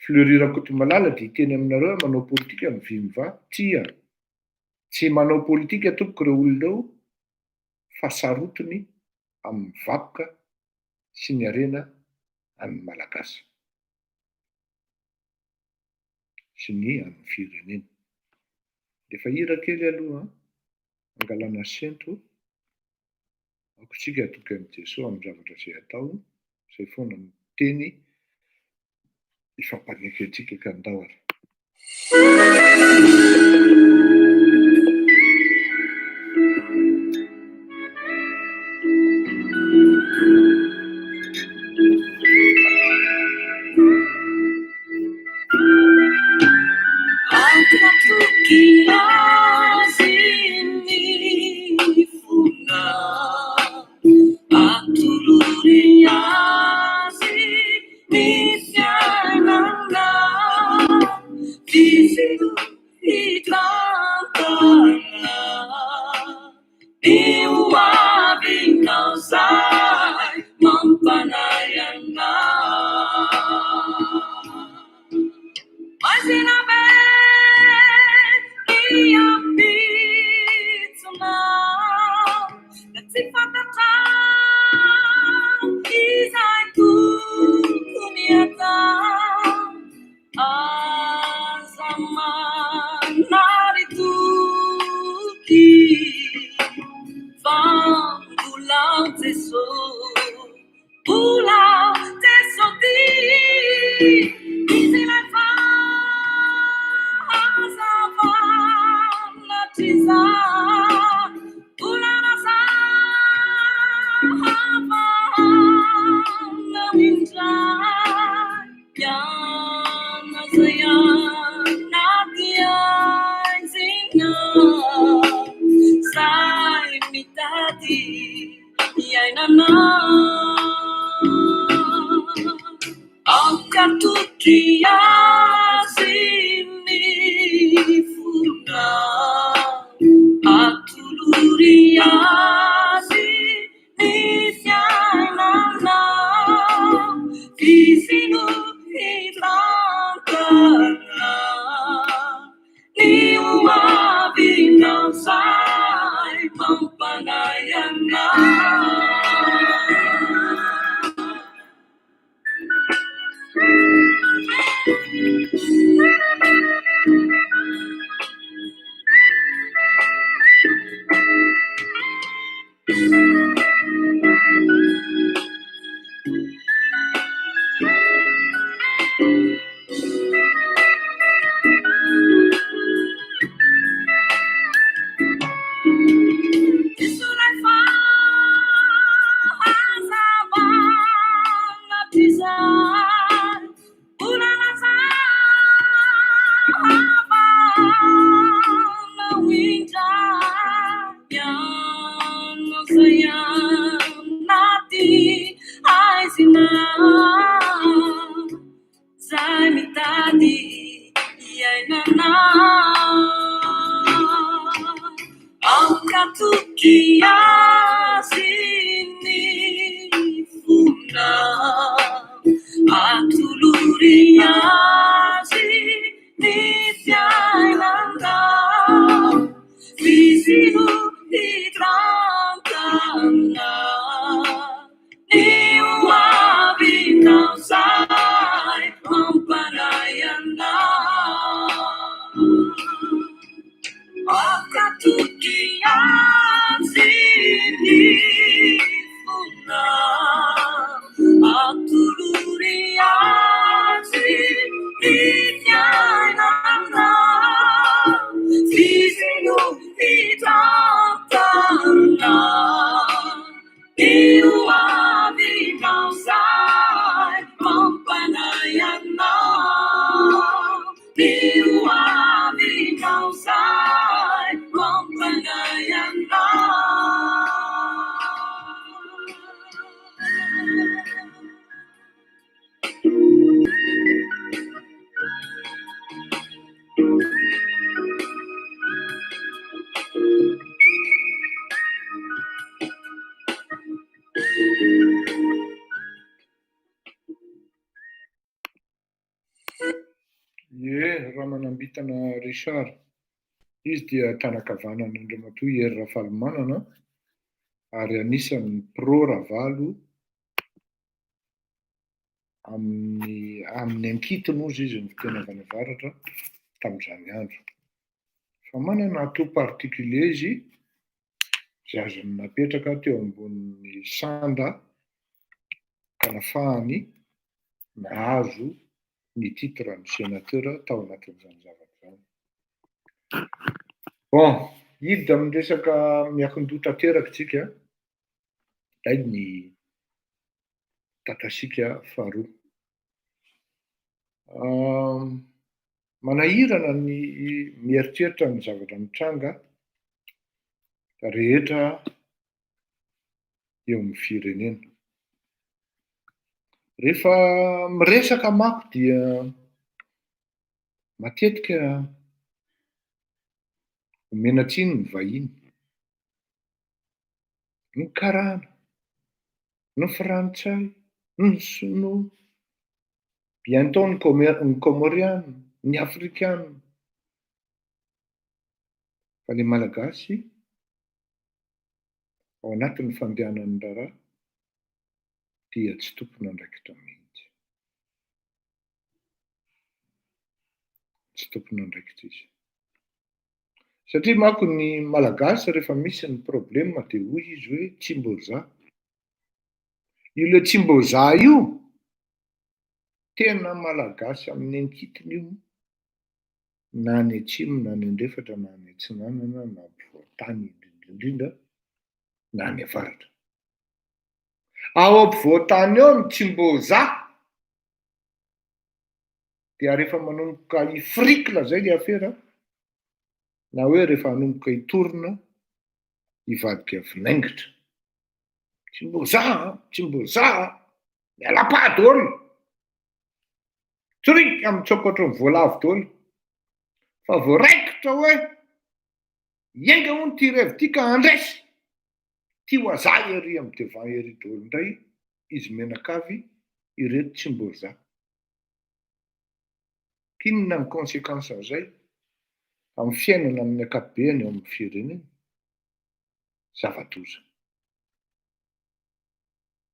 fleurira koto-malala dia hiteny aminareo manao politika mivimy-va. Tsia, tsy manao politika tompoko ireo olona eo, fa sarotiny amin'ny vakoka sy ny harena amin'ny malagasy sy ny amin'ny firenena. Efa hira kely aloha angalana sentro. Akotsika atoky amin'ny Jesosy amin'ny zavatra izay atao, izay foana ny teny ifampaneky antsika ka andao ary. Raha manambitana Richard, izy dia tanakavanana Andriamatoa Hery Rafalimanana ary anisan'ny pro Ravalo amin'ny ankitony ozy izy ny fitenavana varatra tamin'izany andro. Fa manana atao particulier izy zay azony napetraka teo ambonin'ny sanda ka nafahany nahazo ny titran'ny sénateur tao anatin'izany zavatra zany. Bon, hiditra amin'ny resaka miakin-doha tanteraka tsika, ilay ny tatasika faharoa. Manahirana ny mieritreritra ny zavatra mitranga rehetra eo amin'ny firenena. Rehefa miresaka mako dia matetika menatsiny ny vahiny, ny karana, ny frantsay, ny sinoa, bientôt ny comoriana, ny afrikana. Fa ny malagasy ao anatin'ny fandehanan'ny raharaha dia tsy tompona andraikitra mihitsy. Tsy tompona andraikitra izy. Satria manko ny malagasy rehefa misy ny problema dia hoy izy hoe tsy mbo za. Io tsy mbo za io tena malagasy amin'ny ankitiny io, na ny atsimo na ny andrefatra na ny atsinanana na ampovoantany indrindrindrindra na ny avaratra. Ao ampovoantany eo ny tsy mbo za dia rehefa manomboka ifrikla zay ny afera, na hoe rehefa hanomboka hitorina hivadika vinaingitra. Tsy mbo za, miala-paty daholo, tsirika mitsokatra ny voalavo daholo. Fa voaraikitra hoe hiainga hono ty revi ty ka andresy, ty ho aza ery amin'ny devant ery daholo indray izy menakavy ireto tsy mbo za. Inona ny conséquence an'izay amin'ny fiainana amin'ny ankapobeny eo amin'ny firenena? Zava-doza.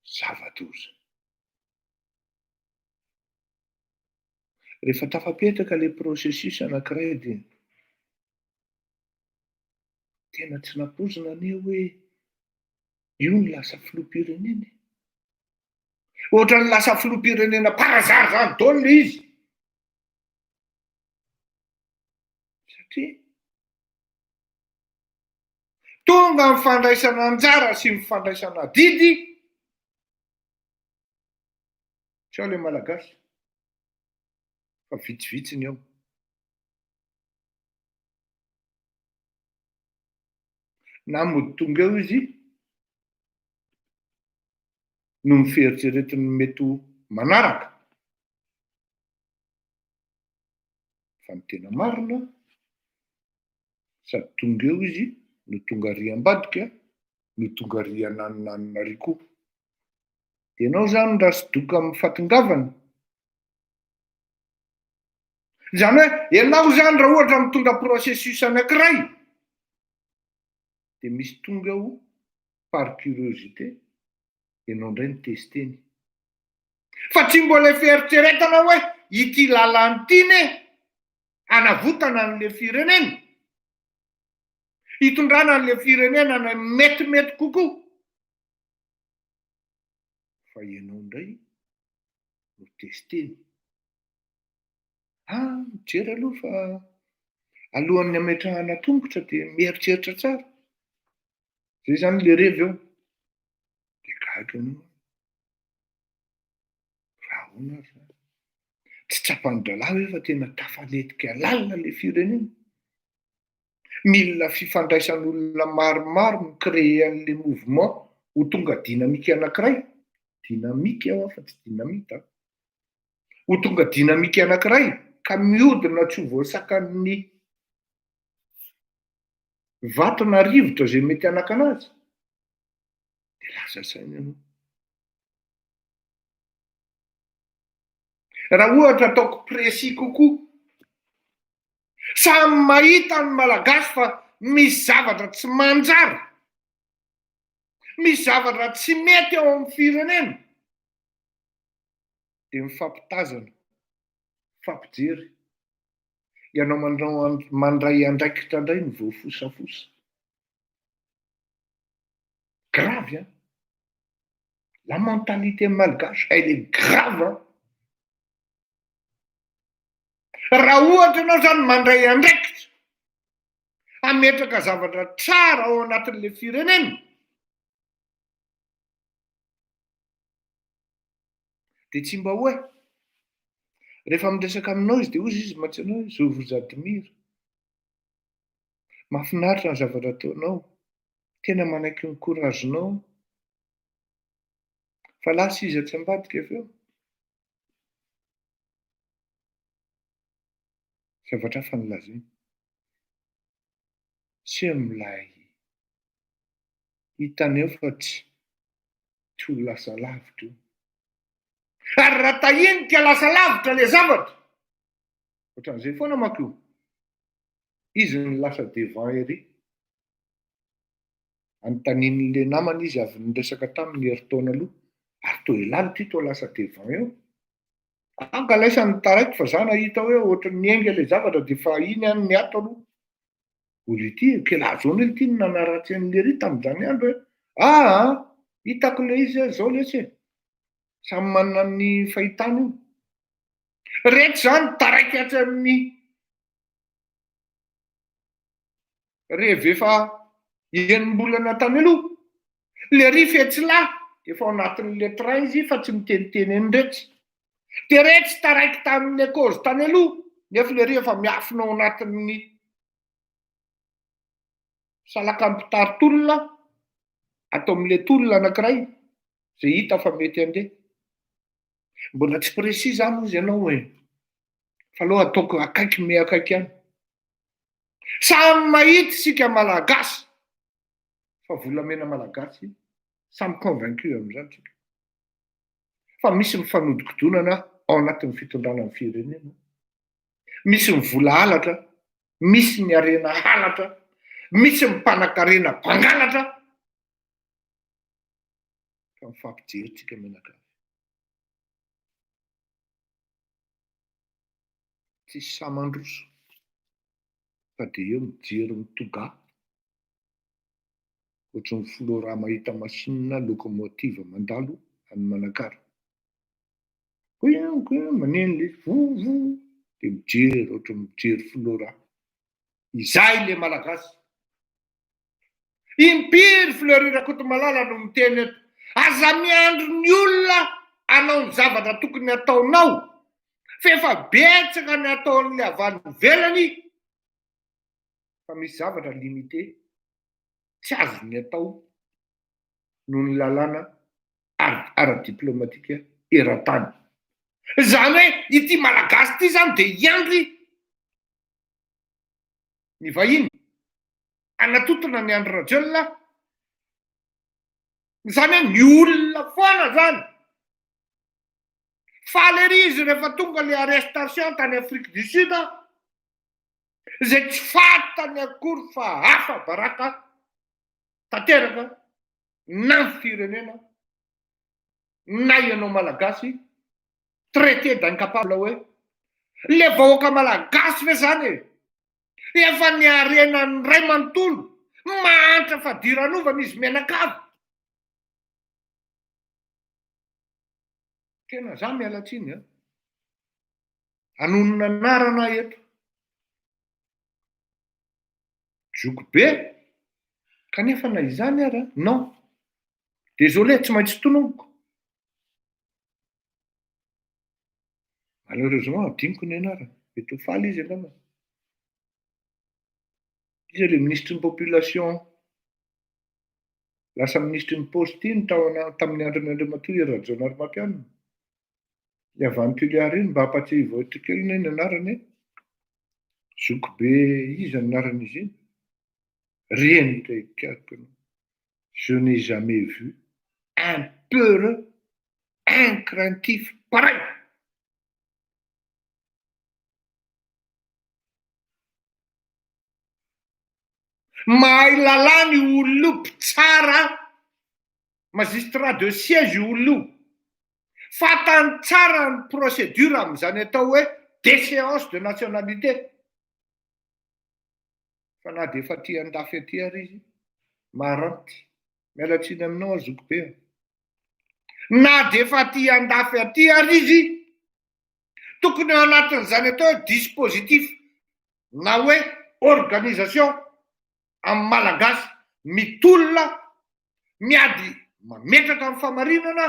Zava-doza. Rehefa tafapetraka ilay processus anankiray dia tena tsy nampoizina anie hoe io ny lasa filoham-pirenena. Ohatra ny lasa filoham-pirenena parazary zany daholo izy. Satria tonga ny fandraisana anjara sy ny fandraisana didy tsy ao ilay malagasy fa vitsivitsiny ao. Na mody tonga eo izy no ny fieritreretiny mety manaraka. Fa ny tena marina sady tonga eo izy no tonga ry ambadika no tonga ry ananonanona ry koa. Dia ianao zany raha sy doka amin'ny fahatongavana. Zany hoe ianao zany raha ohatra mitondra processus anankiray dia misy tonga eo par curiosité ianao indray ny testeny. Fa tsy mbola fieritreretana hoe ity lalany ity ne hanavotana an'ilay firenena, hitondrana an'ilay firenena na metimety kokoa. Fa ianao indray no testeny. Mijery aloha fa alohan'ny ametrahana tongotra dia mieritreritra tsara. Zay zany ilay revy eo. Dia gaga ianao. Rahoana azy. Tsy tsapan'ny dralahy hoe fa tena tafaletika lalina ilay firenena. Milina fifandraisan'olona maromaro mi-créer an'ilay mouvement ho tonga dinamika anankiray. Dinamika aho fa tsy dinamita. Ho tonga dinamika anankiray ka mihodina tsy ho voasakan'ny vatona rivotra izay mety anakanazy. Dia lasa saina ianao. Raha ohatra ataoko précis kokoa, samy mahita ny malagasy fa misy zavatra tsy manjary, misy zavatra tsy mety ao amin'ny firenena, dia mifampitazana, mifampijery. Ianao mandray andraikitra indray ny voafosafosa. Grave, hein. La mentalité malgache, elle est grave, hein. Raha ohatra ianao zany mandray andraikitra hametraka zavatra tsara ao anatin'ilay firenena, dia tsy mba hoe rehefa miresaka aminao izy dia ozy izy matsanao je vous admire, mahafinaritra ny zavatra ataonao, tena manaiky ny couragenao, fa lasa izy tsy ambadika avy eo. Zavatra hafa nolazainy. Tsy milay hitaneo fa tsy ho lasa lavitra io. Ary raha tahiny ka lasa lavitra le zavatra, ohatran'izay foana manko io, izy ny lasa devant ery. Anontanian'le namany izy avy niresaka taminy heritaona aloha, ary toa ilalitra ity toa lasa devant eo. Ankalaisany taraiky fa za nahita hoe ohatran'ny niainga le zavatra dia fa iny any ny ato aloha. Olo ity kelazaony ity no nanaratsy an'le ry tamin'izany andro hoe hitako le izy zao lesy samy manana ny fahitany io. Rehetra zany taraiky atsy amin'ny rehefa enim-bolana tany aloha, le ry fetsilay efa ao anatin'le train izy fa tsy miteniteny eny rehetra. Dia rehetra taraiky tamin'ny cause tany aloha, nefa le ry efa miafina ao anatin'ny salakampitaritolona atao amin'le tolona anankiray izay hita fa mety andeha. Mbola tsy précis zany ozy ianao hoe fa aloha ataoko akaiky me akaiky ihany. Samy mahita isika malagasy fa volamena malagasy samy convaincu amin'izany tsika. Fa misy mifanodikodonana ao anatin'ny fitondrana ny firenena. Misy mivola halatra, misy ny harena halatra, misy mipanakarena mpangalatra. Fa mifampijery tsika menaka. Tsisy samandroso fa dia eo mijery mitoga ohatran'ny flora mahita masinina lokomotiva mandalo any Manakara. Maneno le vovo dia mijery ohatran'ny mijery flora. Izay le malagasy. Impiry fleurira kotomalala no miteny eto, aza miandro ny olona anao ny zavatra tokony ataonao, fefa betsaka ny ataon'le avy any ivelany, fa misy zavatra limité tsy azony atao noho ny lalàna ara-diplomatika eran-tany. Zany hoe ity malagasy ity zany dia iandry ny vahiny, anatotona ny andro rajelona, zany hoe ny olona foana zany. Faly ery izy rehefa tonga le arrestation tany Afrique du Sud, izay tsy fantany akory fa hafa baraka tanteraka na ny firenena na ianao malagasy traité d'incapable hoe le vahoaka malagasy ve zany efa ny arenan'ny ray manontolo mahantra fadiran'ovana izy menakavy. Tena za mialatsiny anonona anarana eto zoko be kanefa na izany ara non. Désolé, tsy maintsy tononoko. Malheureusement adiniko ny anarana mety ho faly izy angamba. Izy le ministre ny population lasa ministre ny poste iny tamin'ny andron'ny Andriamatoa Rajaonarimampianina. Le avy any Tuléar iny mba hampatsy voatrikelina iny anarany zoko be izy anarana izy iny. Rien n'était quelque. Je n'ai jamais vu un peureux, un craintif pareil. Mahay lalàny olo tsara, magistrat de siège olo fantany tsara ny procédure amin'izany atao hoe déchéance de nationalité. Fa na dia efa tia andafy aty ary izy maranty miala tsiny aminao azoko be. Na de efa aty andafy aty ary izy, tokony ao anatin'izany atao dispositif na hoe organisation amin'ny malagasy mitolona miady mametraka amin'ny famarinana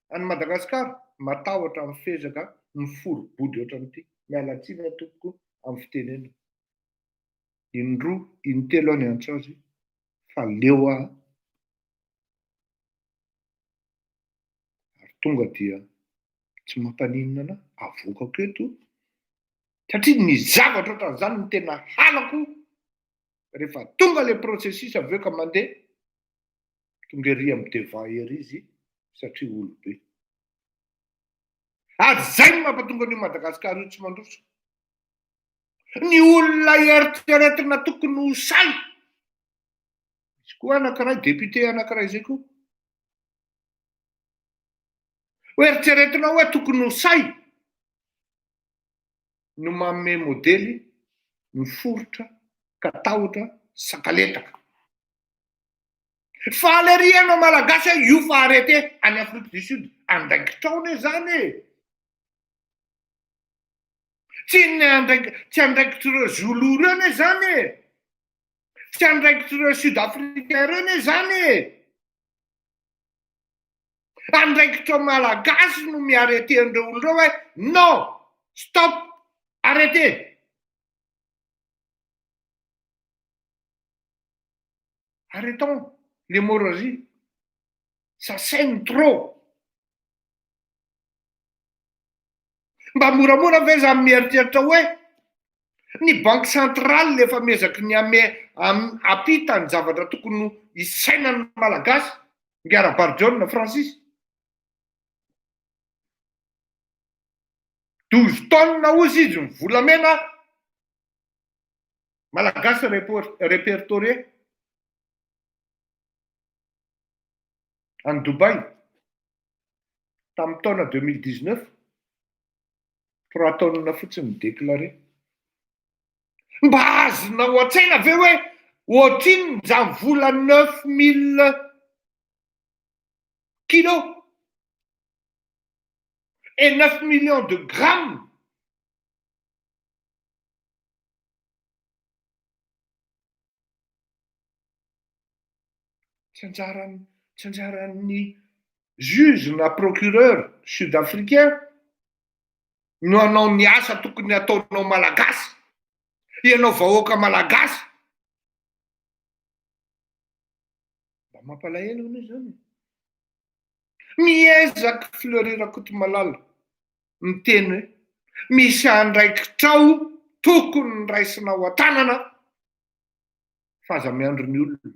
any Madagasikara, matahotra amin'ny fezaka miforobody ohatran'ity. Miala tsiny tompoko amin'ny fitenena. Indroa, intelo any antso azy fa leo aho. Ary tonga dia tsy mampaninona anahy, avokako eto. Satria ny zavatra ohatran'izany no tena halako rehefa tonga le processus avy eo ka mandeha, tonga ery amin'ny deva ery izy satria olobe. Ary zay no mampatonga ny Madagasikara io tsy mandroso. Ny olona eritreretina tokony ho say. Misy koa anankiray, député anankiray zay koa. Ho eritreretina hoe tokony ho say no manome modely ny forotra, katahotra, sakaletaka. Fa aleriana malagasy io fa arrêté any Afrique du Sud. Andraikitrao zany e. Tsy andraikitr'ireo Zoulou reo zany e. Tsy andraikitr'ireo Sud-Africain reo zany e. Andraikitra malagasy no miarrêté andreo olona hoe non, stop, arrêtez. Arrêtons l'hémorragie. Ça saigne trop. Mba moramora ve za mieritreritra hoe ny banque centrale lefa mezaky ny apita ny zavatra tokony isainan'ny malagasy, Ngara-Barjona Francis. 12 tonnes ozy izy ny volamena malagasy répertorié en Dubaï tamin'ny taona 2019, 3 tonnes fotsiny déclaré. Mba azonao an-tsaina ve hoe ohatriny zany vola 9000 kilos et 9 millions de grammes. Tsy anjaran'ny juge na procureur sud-africain no anao ny asa tokony ataonao malagasy, ianao vahoaka malagasy. Mba mampalahelo aloha zany. Miezaky Fleury Kotomalala miteny hoe misy andraikitrao tokony nyraisinao an-tanana fa aza miandro ny olona.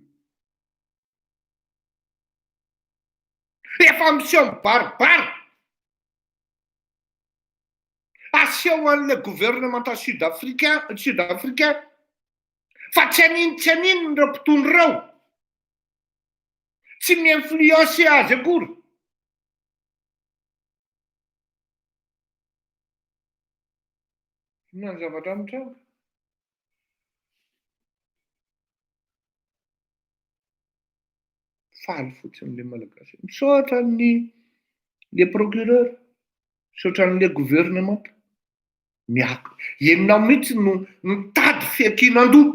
Efa miseho mibaribary. Aseho an'le gouvernement sud-africain fa tsy aninona ireo mpitondra ireo. Tsy mi-influencer azy akory. Inona ny zavatra mitranga? Faly fotsiny le malagasy. Misaotra le procureur, misaotra le gouvernement. Ianao mihitsy no mitady fiakinan-doha.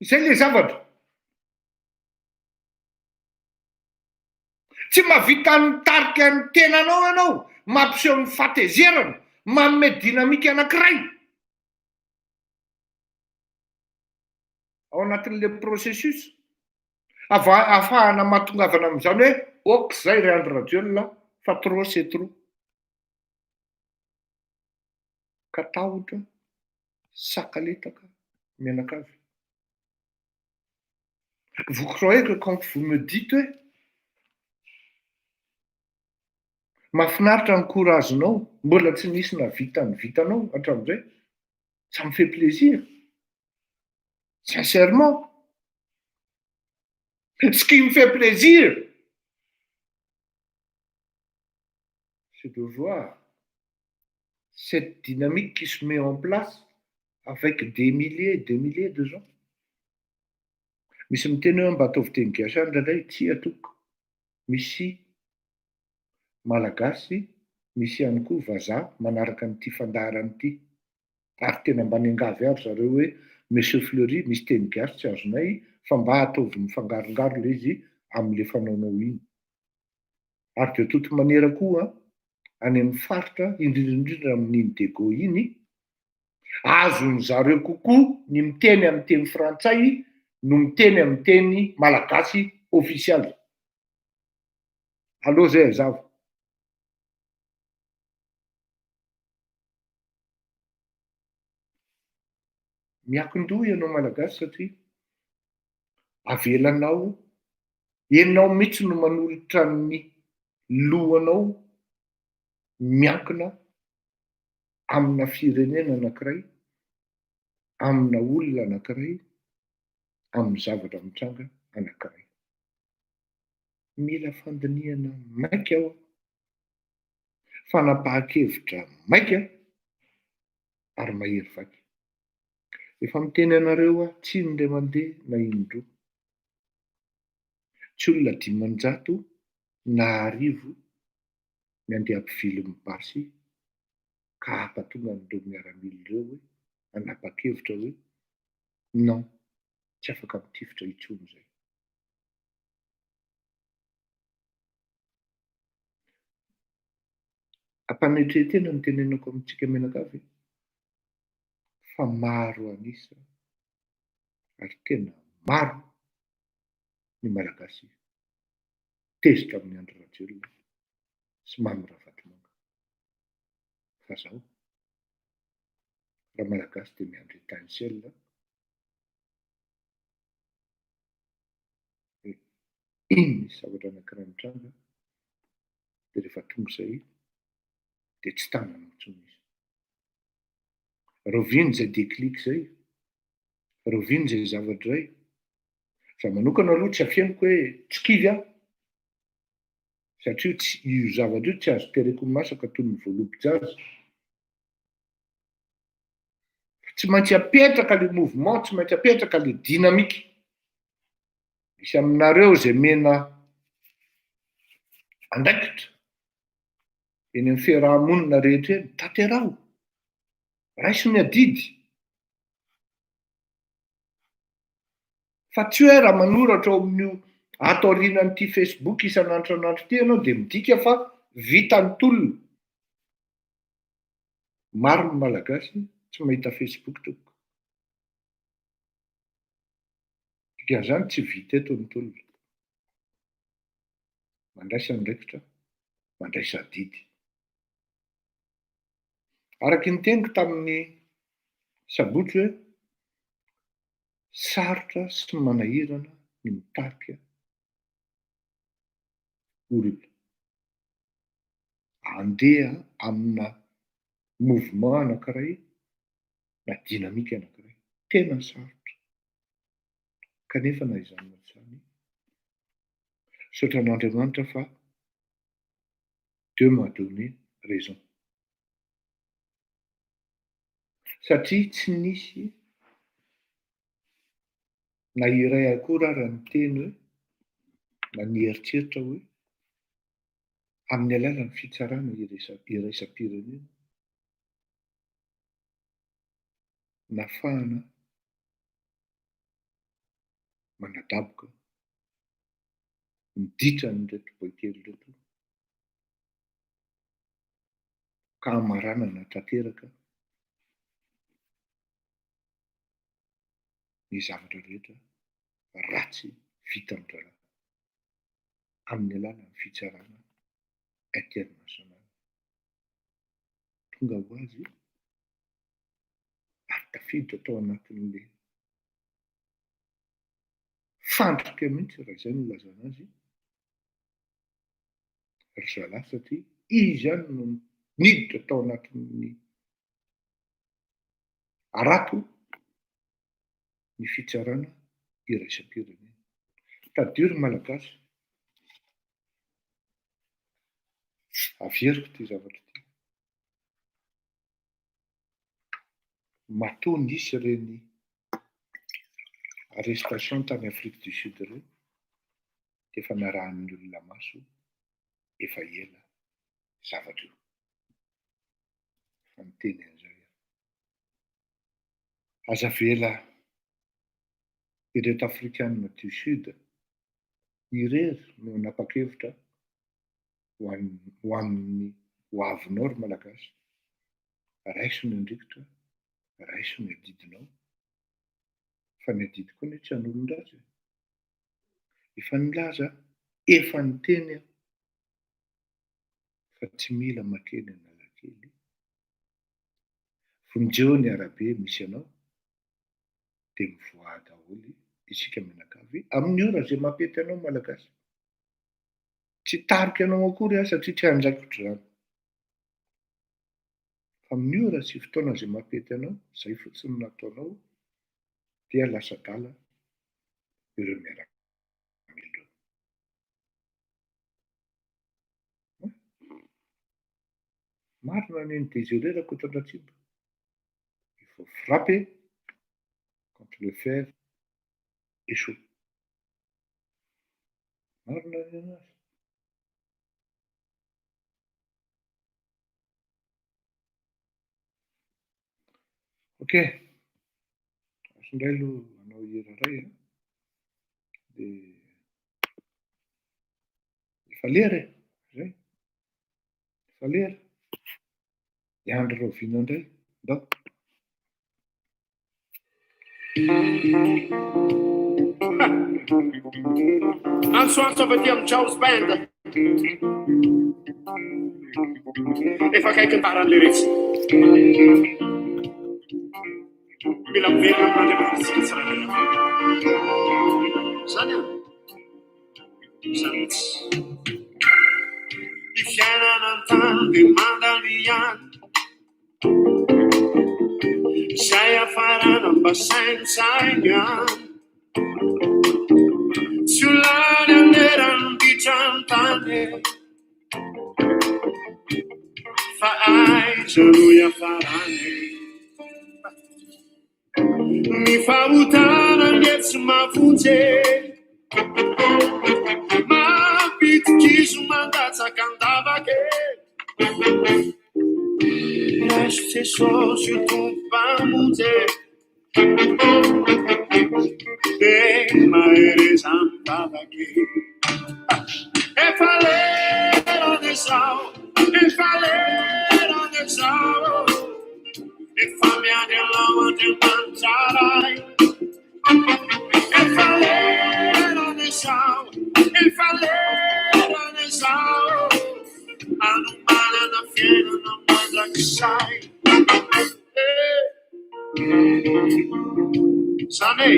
Izay le zavatra. Tsy mahavita nitarika ny tenanao ianao, mampiseho ny fatezerana, manome dinamika anankiray ao anatin'le processus. Ahafahana mahatongavana amin'izany hoe ok zay ray andro radiolina fa trop c'est trop. Katahotra, sakaletaka, mianakavy. Vous croyez que quand vous me dites hoe mahafinaritra ny couragenao, mbola tsy nisy na vitany vitanao hatramin'izay, ça me fait plaisir. Sincèrement. Ce qui me fait plaisir, c'est de voir cette dynamique qui se met en place avec des milliers et des milliers de gens. Misy miteny hoe mba ataovy teny gasy any indraindray tsy atoko. Misy malagasy, misy ihany koa vazaha manaraka n'ity fandaharany ity. Ary tena mba niangavy ary zareo hoe Monsieur Fleury misy teny gasy tsy azonay fa mba ataovy mifangarongaro le izy amin'le fanaonao iny. Ary de toto manera koa any amin'ny faritra indrindrindrindra amin'iny Dego iny, azony zareo kokoa ny miteny amin'ny teny frantsay no miteny amin'ny teny malagasy ofisialy. Allo zay azavo. Mianki-Doha ianao malagasy satria avelanao, ianao mihitsy no manolotra ny lohanao miankina amina firenena anankiray, amina olona anankiray, amin'ny zavatra mitranga anankiray. Mila fandiniana maika aho, fanapahan-kevitra maika ary mahery vaky. Efa miteny anareo aho tsy indray mandeha na indroa. Tsy olona 500 na 1000 ny andeha ampivily mibasy ka hampatonga an'ireo miaramila ireo hoe hanapa-kevitra hoe non, tsy afaka mitifitra intsony zay. Ampanetretena ny tenenako amintsika menakavy fa maro anisa ary tena maro ny malagasy tezitra amin'ny andro rajelona sy mamy raha vatomanga. Fa zaho raha malagasy dia miandry étincelle iny misy zavatra anankiray mitranga dia rehefa tonga izay dia tsy tanana intsony izy. Roviny zay déclic zay, roviny zay zavatra zay. Za manokana aloha tsy afieniko hoe tsy kivy aho, satria io zavatra io tsy azo tereko ny masaka toy ny voalobokazo. Tsy maintsy apetraka le mouvement, tsy maintsy apetraka le dynamique. Misy aminareo zay mena andraikitra eny amin'ny fiarahamonina rehetra eny, tanterao, raiso ny adidy. Fa tsy hoe raha manoratra ao amin'io ato aorianan'ity Facebook isan'andro ty ianao dia midika fa vitan'ny tolona. Maro ny malagasy tsy mahita Facebook tompoko. Dikan'izany tsy vita eto ny tolona. Mandraisa andraikitra, mandraisa adidy. Araky ny teniko tamin'ny sabotsy hoe sarotra sy manahirana ny mitarika olona andeha amina mouvement anankiray na dynamique anankiray. Tena sarotra. Kanefa na izany na tsy izany, saotra an'Andriamanitra fa Dieu m'a donné raison. Satria tsy nisy na iray akory ary ny teny hoe na nieritreritra hoe amin'ny alalan'ny fitsarana iraisam-pirenena nahafahana manadaboka miditra n'reto boikely reto ka amaranana tanteraka ny zavatra rehetra ratsy vita amin'ny amin'ny alalan'ny fitsarana international. Tonga ho azy ary tafiditra tao anatin'le fandrika mihitsy raha izay no ilazana azy ry zalahy, satria izy ihany no niditra tao anatin'ny arato ny fitsarana iraisam-pirenena. Tadio ry malagasy, averiko ty zavatra ty. Matoa nisy reny arrestation tany Afrique du Sud ireo efa narahan'ny olona maso efa ela zavatra io fa miteny an'izao io. Aza vela ireto afrikanina du Sud irery no nanapa-kevitra ho amin'ny ho avinao ry malagasy, raiso ny andrikitra, raiso ny adidinao, fa ny adidy koa ny tsy an'olon-dratsy. Efa nilaza, efa niteny aho fa tsy mila makeny Analakely. Vonjeo ny arabe misy anao dia mivoaha daholo isika mianakavy amin'ny ora izay mampety anao malagasy. Tsy tarika anao akory aho satria tsy hanjaikitra izany. Fa amin'ny ora sy fotoana izay mampety anao, izay fotsiny nataonao dia lasa-dala ireo miaramila ireo. Marina neny Désiré Rakotoandratsimo. Il faut frapper quand le fer est chaud. Marina neny azy. Ok, asondray aloha anao hira iray dia efa lera e, zay, efa lera. Iandro Raovina indray, ndao. Ansoarto avy aty amin'ny Jaws Band. Efa akaiky ny taran'le rehetra. Mila miverina amin'andre tsirairay. Zany aho. Zany tsy. Ny fiainana an-tany dia mandaniany. Izay afarana mba sainsainy any. Tsy olany anerany ditran-tany fa aiza no iafarany. Ny fahotana dia tsy mavonjy mampitikizo mandatsaka andavake. Raiso Jesosy o tompo-mpamonjy dia mahereza mitavake. Efa lerana izao, efa lerana izao, efa miady anao Andriamanitsaray. Efa lerana izao, efa lerana izao, anomanana fiainana mandrakizay. Zany e,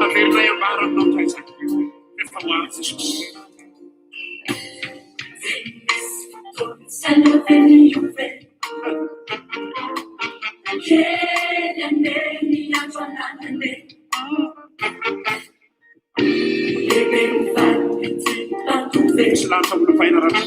avelonay ambara aminao indray zany. Efa ho avy Jesosy. Tsy lanta olo faina ratsy.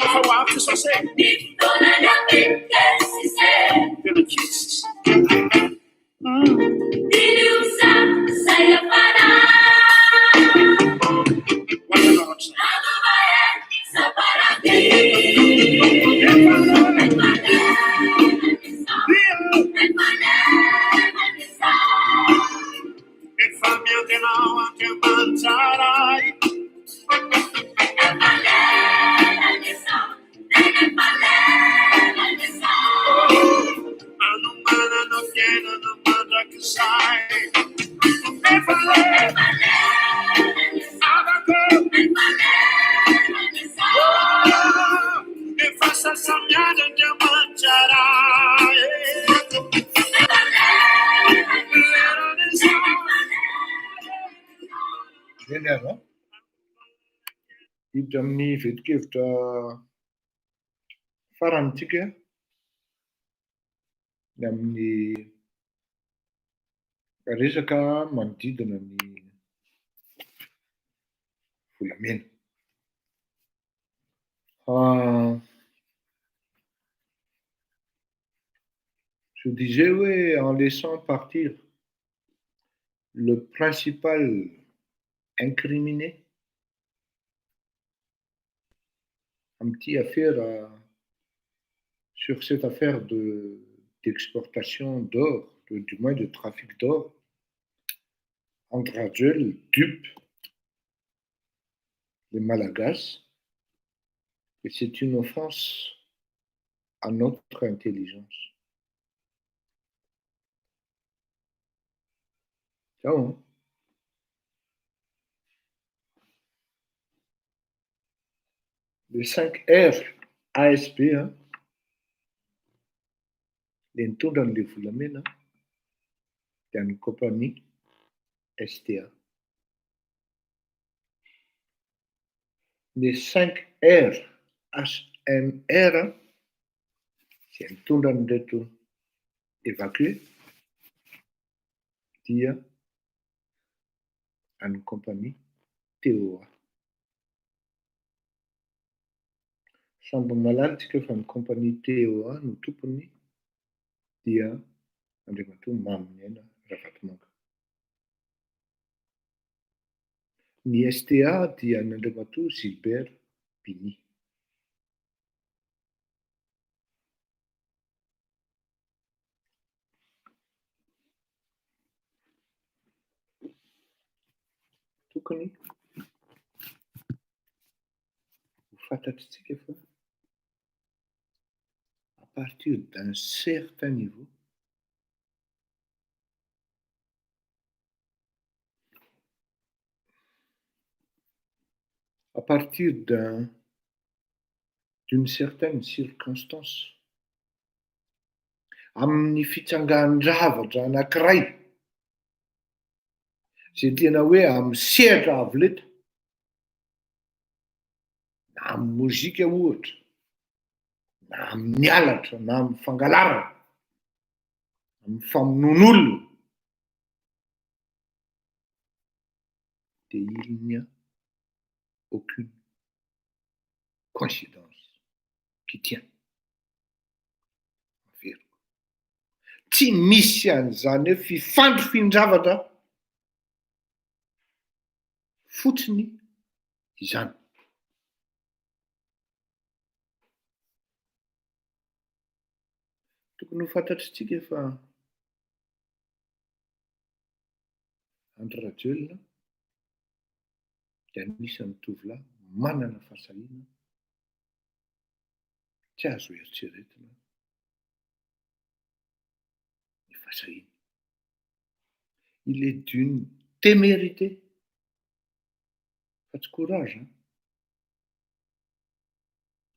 Efa ho avy Jesosy e. Tena Jesus. Eny azy a hiditra amin'ny vetikevitra farantsika ny amin'ny resaka manodidina ny volamena. Je disais, oui, en laissant partir le principal incriminé, un petit affaire sur cette affaire d'exportation d'or, du moins de trafic d'or, Andragel dupe les Malagasy, et c'est une offense à notre intelligence. Ciao. Hein? Les 5 R ASP, hein, les taux dans les Fulamena, c'est une compagnie STA. Les 5 R HMR, c'est un taux dans les taux évacué via une compagnie TOA. Sambo malantsika fa ny compagnie TOA no tompony dia andriamatoa Maminiaina Ravatomanga. Ny STA dia n'andriamatoa Gilbert Biny. Tokony ho fantatritsika fa à partir d'un certain niveau, à partir d'une certaine circonstance, amin'ny fitsangahan-javatra anankiray, zay tena hoeamisehatra avo leta, na amin'ny mozika ohatra, na amin'ny alatra, na amin'ny fangalarana, amin'ny famonoan'olona, dia il n'y a aucune coïncidence qui tient. Averiko. Tsy misy an'izany hoe fifandro-fin-javatra fotsiny izany. Tokony ho fantatritsika fa Andrarajel dia anisan'ny tovolahy manana fahasahiana tsy azo eritreretina ny fahasahiana. Il est d'une témérité, pas de courage, hein?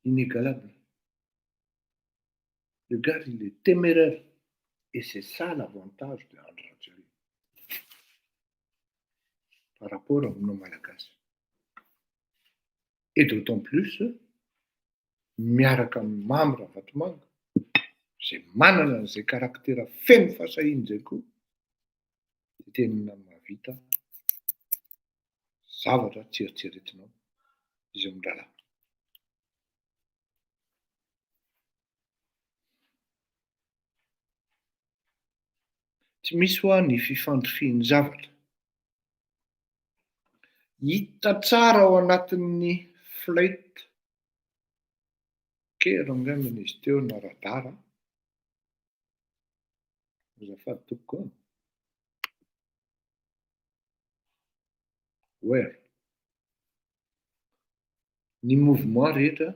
Inégalable. Le gars, il est téméraire. Et c'est ça l'avantage de Andragel par rapport à nos Malagasy. Et d'autant plus, miaraka amin'ny Mamy Ravatomanga, zay manana an'izay karaktera feno fahasahina zay koa, dia tena mahavita zavatra tsy eritreretinao izy amin'ny raharaha. Tsy misy hoa ny fifandrofian-javatra. Hita tsara ao anatin'ny flight kely angambany izy teo na radara. Azafady tokoa. Ouais. Ny mouvement rehetra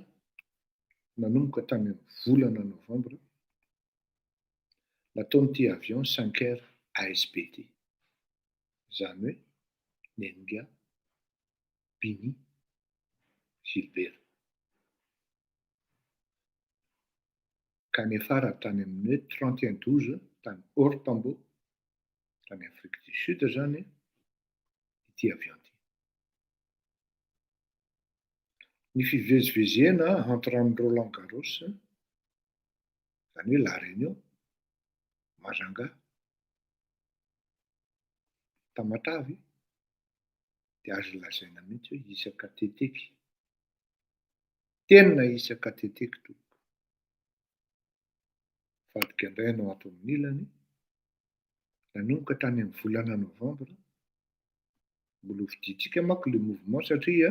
nanomboka tany amin'ny volana novambra nataon'ity avion 5R ASPT. Izany hoe Nenga, Biny, Gilbert. Kanefa raha tany amin'ny 31/12 tany Ortambo, tany Afrique du Sud zany ity avion ity. Ny fivezivezena entre amin'ny Roland Garros, zany hoe La Réunion, Majunga, Tamatavy, dia azo lazaina mihitsy hoe isaka teteky. Tena isaka teteky tompoko. Vadika indray no ato amin'ny ilany. Nanomboka tany amin'ny volana novambra. Mbola hovidintsika manko le mouvement satria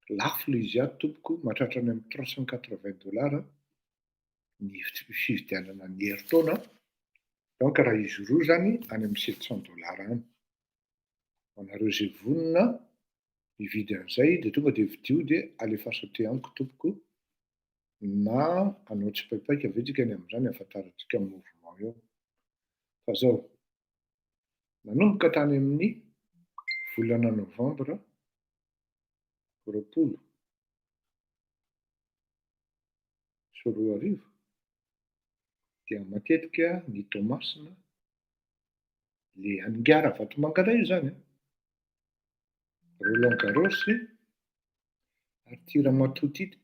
lafo le izy ato tompoko, mahatratra any amin'ny $380 ny fividianana ny herintaona. Donc raha izy roa zany any amin'ny $700 any. Anareo izay vonona mividy an'izay dia tonga dia vidio dia alefaso aty amiko tompoko, na anao tsipaipaika vetsika ny amin'izany ahafantarantsika amin'ny mouvement eo. Fa zao, nanomboka tany amin'ny volana novambra 2020 dia matetika ny tomasina le aningara vatomanga indray io zany. Roland Garros ary tira matoty ity.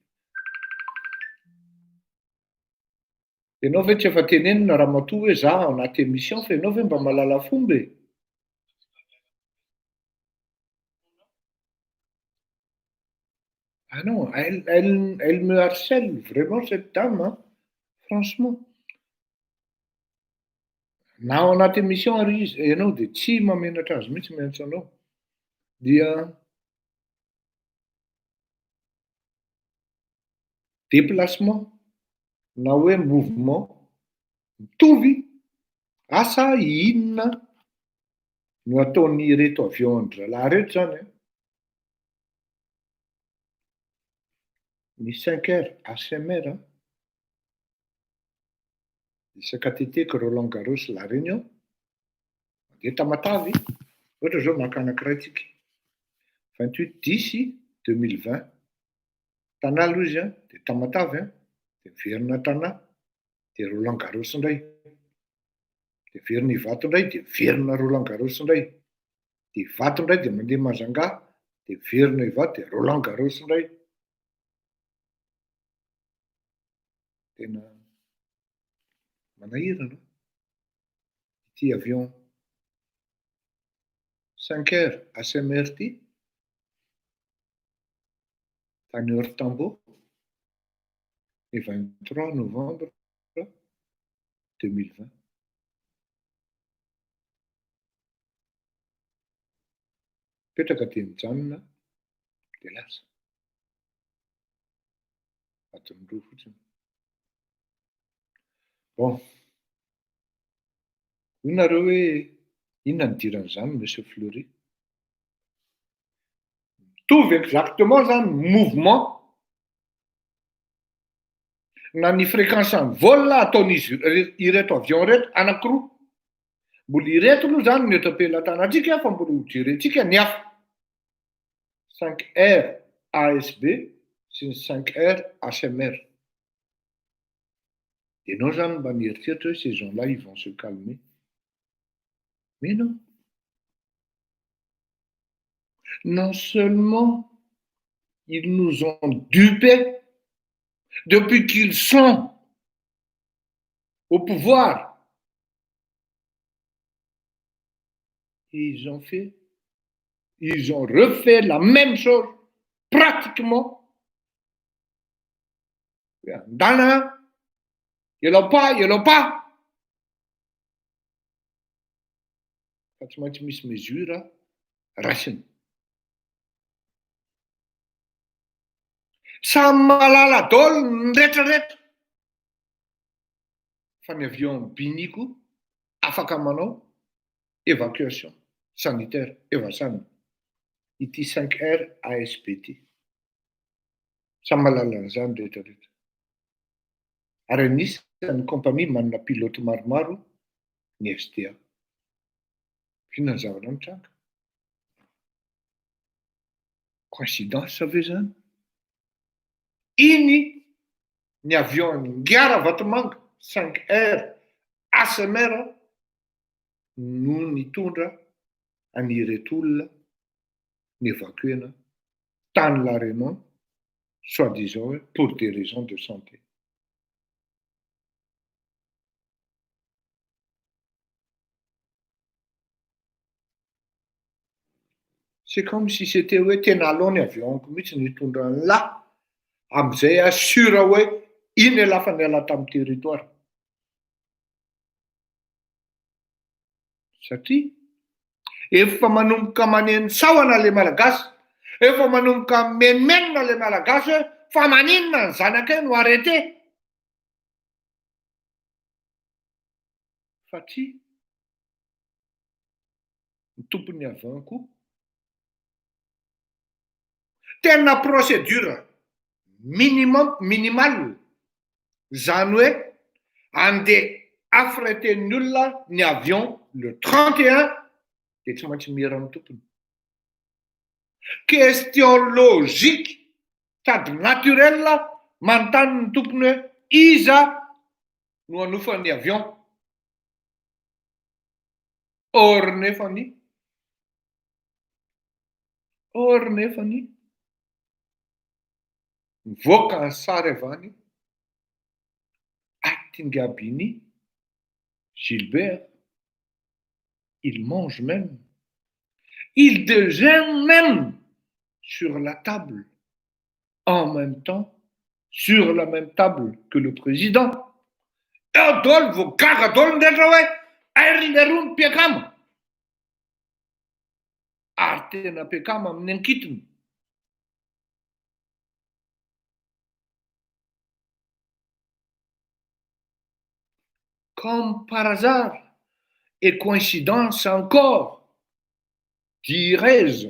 Ianao ve tsy efa tenenina raha matoa hoe za ao anaty émission fa ianao ve mba mahalala fomba e? Ah non, elle me harcèle vraiment cette dame, hein? Franchement. Na ao anaty émission ary izy, ianao dia tsy mamenatra azy mihitsy miantso anao. Dia déplacement na hoe mouvement mitovy, asa inona no ataony reto avion-dralahy reto zany. Ny 5R ASMR, isaka teteky Roland Garros La Réunion, mandeha Tamatavy, ohatra zao maka anankiray tsika 28/10/2020, Tana aloha izy dia Tamatavy, dia miverina Tana, dia Roland Garros indray, dia verina Ivato indray, dia verina Roland Garros indray, dia Ivato indray dia mandeha Majanga, dia verina Ivato, dia Roland Garros indray. Tena manahirana ity avion 5R ASMR ity, tany Heure-Tambo ny 23 novembre 2020. Petraka dia mijanona dia lasa atiny roa fotsiny. Bon, inareo hoe inona ny diran'izany Monsieur Fleury? Mitovy exactement zany mouvement na ny fréquence ny vol ataon'izy ireto avion reto anankiroa. Mbola ireto aloha zany ny eto am-pelantanantsika fa mbola hojerentsika ny hafa. 5R ASB sy ny 5R ASMR. Ianao zany mba mieritreritra hoe ces gens-là ils vont se calmer. Mais non. Non seulement ils nous ont dupés depuis qu'ils sont au pouvoir. Ils ont refait la même chose, pratiquement. Dana, il n'y a pas. Fa tsy maintsy misy mesure raisiny. Samy malala daoly ny rehetrarehetra. Fa ny avion biniko afaka manao évacuation sanitaire evasana. Ity 5R ASB ity. Samy malala an'izany rehetrarehetra. Ary anisan'ny kompania manana pilote maromaro ny SDA. Inona ny zavatra mitranga? Coïncidence ve zany? Iny ny avion ngara vatomanga 5R ASMR no nitondra anireto olona ny évacuena tany La Réunion, soi-disant pour des raisons de santé. C'est comme si c'était hoe tena aloha ny avion-ko mihitsy nitondra ny lahy. Am'izay assura hoe iny lafa niala tamin'ny territoire. Satria efa manomboka maneno sahona le malagasy, efa manomboka menomenona le malagasy hoe fa maninona ny zanakay no arrêté. Satria ny tompon'ny avion-ko tena procédure minimal, zany hoe andeha affréten'ny olona ny avion le 31 dia tsy maintsy mihira amin'ny tompony. Question logique sady naturel manontany ny tompony hoe iza no anofan'ny avion. Or nefany mivoaka ny sary avany Atingabini, Gilbert, il mange même, il déjeune même sur la table, en même temps, sur la même table que le président. Adol vogaga adol ndretra hoe airin'ny roa ny mpiakama. Ary tena mpiakama amin'ny ankitiny. Comme par hasard et coïncidence encore, dirais-je.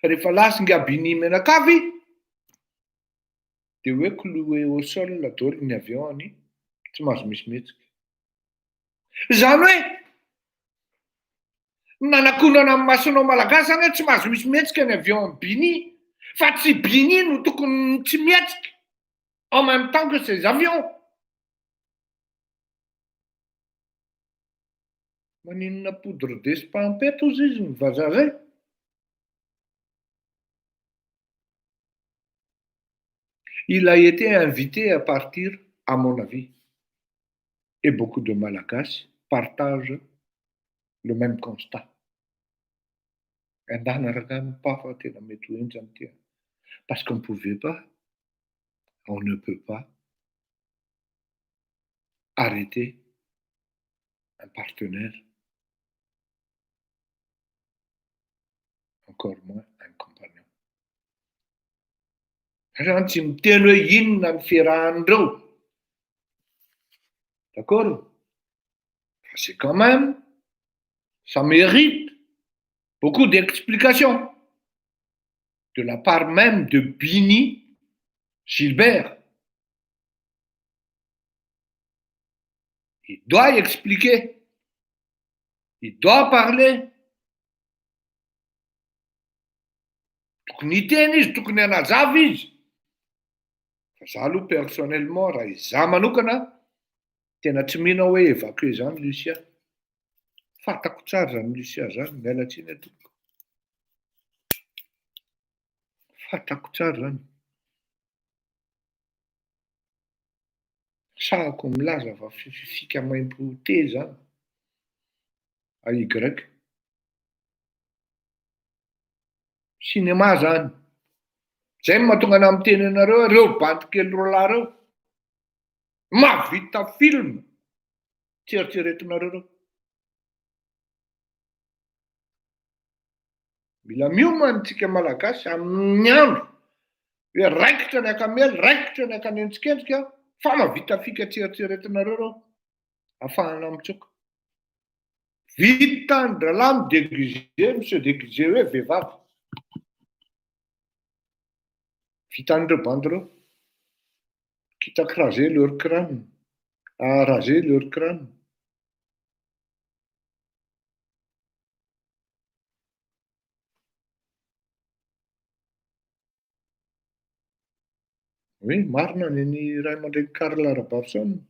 Rehefa lasy Ngabini menakavy dia hoe cloué au sol daholo ny avion any, tsy mahazo misy mihetsika. Zany hoe nanakonana amin'ny masonao malagasy zany hoe tsy mahazo misy mihetsika ny avion amin'ny Bini, fa tsy Bini no tokony tsy mihetsika en même temps que ces avions. Maninona poudre d'espampette izy ny vazaha zay. Il a été invité à partir, à mon avis, et beaucoup de Malagasy partagent le même constat. Parce qu'on ne pouvait pas, on ne peut pas arrêter un partenaire, encore moins un compagnon. Zany tsy miteny hoe inona ny fiarahan'ireo. D'accord? C'est quand même, ça mérite beaucoup d'explications de la part même de Bini Gilbert. Il doit expliquer, il doit parler. Tokony hiteny izy, tokony hanazava izy. Fa za aloha personnellement raha izaho manokana tena tsy mihina hoe évacuer zany Lucia. Fantako tsara zany Lucia zany, miala tsiny atoko. Fantako tsara zany. Sahako milaza fa fika maimpo te zany. A Y. Cinéma zany. Zay mahatonga ana miteny anareo ireo bandikely roa lahy reo mahavita film tieritreretinareo reo. Mila miomana antsika malagasy amin'ny andro hoe raikitra ny akamely, raikitra ny akanentsiketsika fa mahavita fika tieritreretinareo reo ahafahana mitsoka. Vita ny ralahy midéguisé, monsieur déguisé hoe vehivavy. Vitan'ireo bandireo, quitte à raser leur crâne, à raser leur crâne. Oui, marina ny ray aman-dreny Karla Rababson.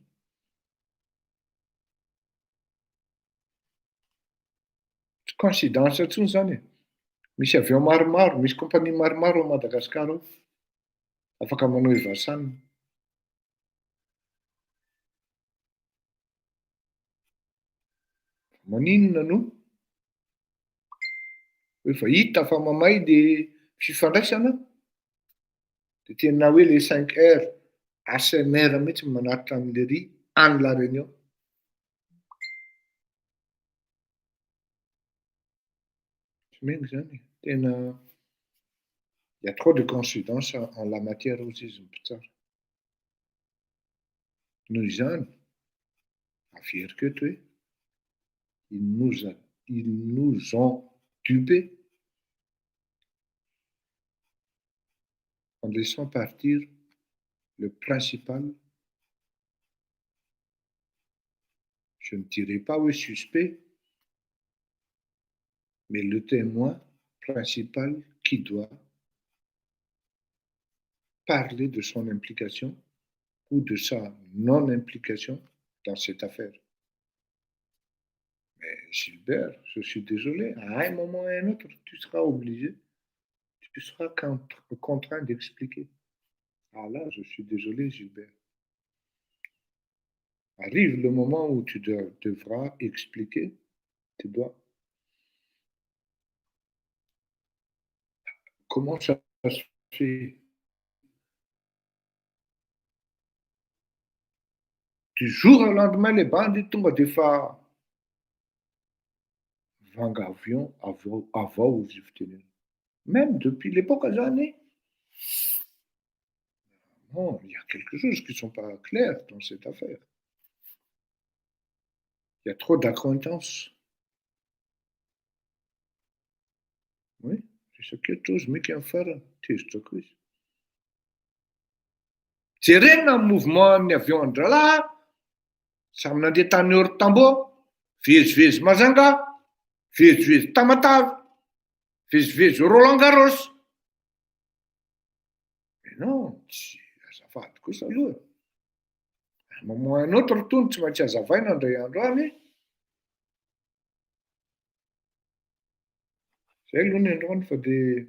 Tsy coïncidence intsony zany e. Misy avion maromaro, misy compagnie maromaro ao Madagasikara ao. Afaka manao hivasanina. Maninona no Rehefa hita fa mamay de fifandraisana de tena hoe le 5 heures ASMR mihitsy manaritra amin'le ry any la réunion. Tsy mengy zany tena il y a trop de coïncidence en la matière hozy izy ny mpitsara. Noho izany averiko eto hoe ils nous ont dupé en laissant partir le principal, je ne dirais pas oui suspect, mais le témoin principal qui doit parler de son implication ou de sa non-implication dans cette affaire. Mais Gilbert, je suis désolé, à un moment ou à un autre, tu seras obligé, tu seras contraint d'expliquer. Ah là, je suis désolé, Gilbert. Arrive le moment où tu devras expliquer, tu dois. Comment ça se fait? Du jour au lendemain, les bandits tombent des phares. Vangavion avant aux Yvelines. Même depuis l'époque azanée. Non, il y a quelque chose qui ne sont pas clairs dans cette affaire. Il y a trop d'acquaintance. Oui, c'est ce que tous mes enfants testent. C'est rien un mouvement d'avion de là. Ça m'a dit un heure tambo. Fils Mazanga. Fils Tamatav. Fils Roland Garros. Mais non, ça va être que ça lourd. À un moment ou à un autre, retourne, tu m'as dit, ça va, non, c'est l'une fa de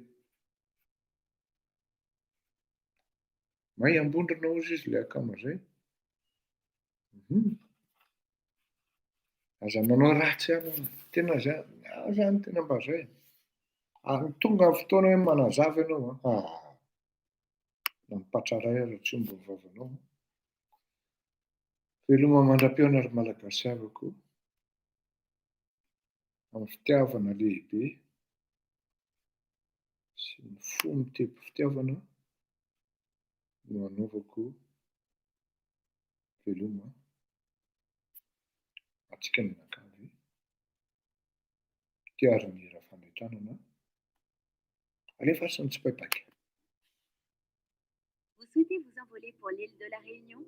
may ambondrona ozy izy le akama zay. Aza manao ratsy any tena zany tena mba zay. Ary tonga ny fotoana hoe manazava ianao na mipatsara raha tsy omby ny vavanao. Veloma mandram-peona ary malagasy avako amin'ny fitiavana lehibe sy ny fo mitepy fitiavana no anaovako veloma atsika mianakavy tiariny raha fanetranana alefa sy ny tsy paipaka. Vous souhaitez vous envoler pour l'île de la Réunion?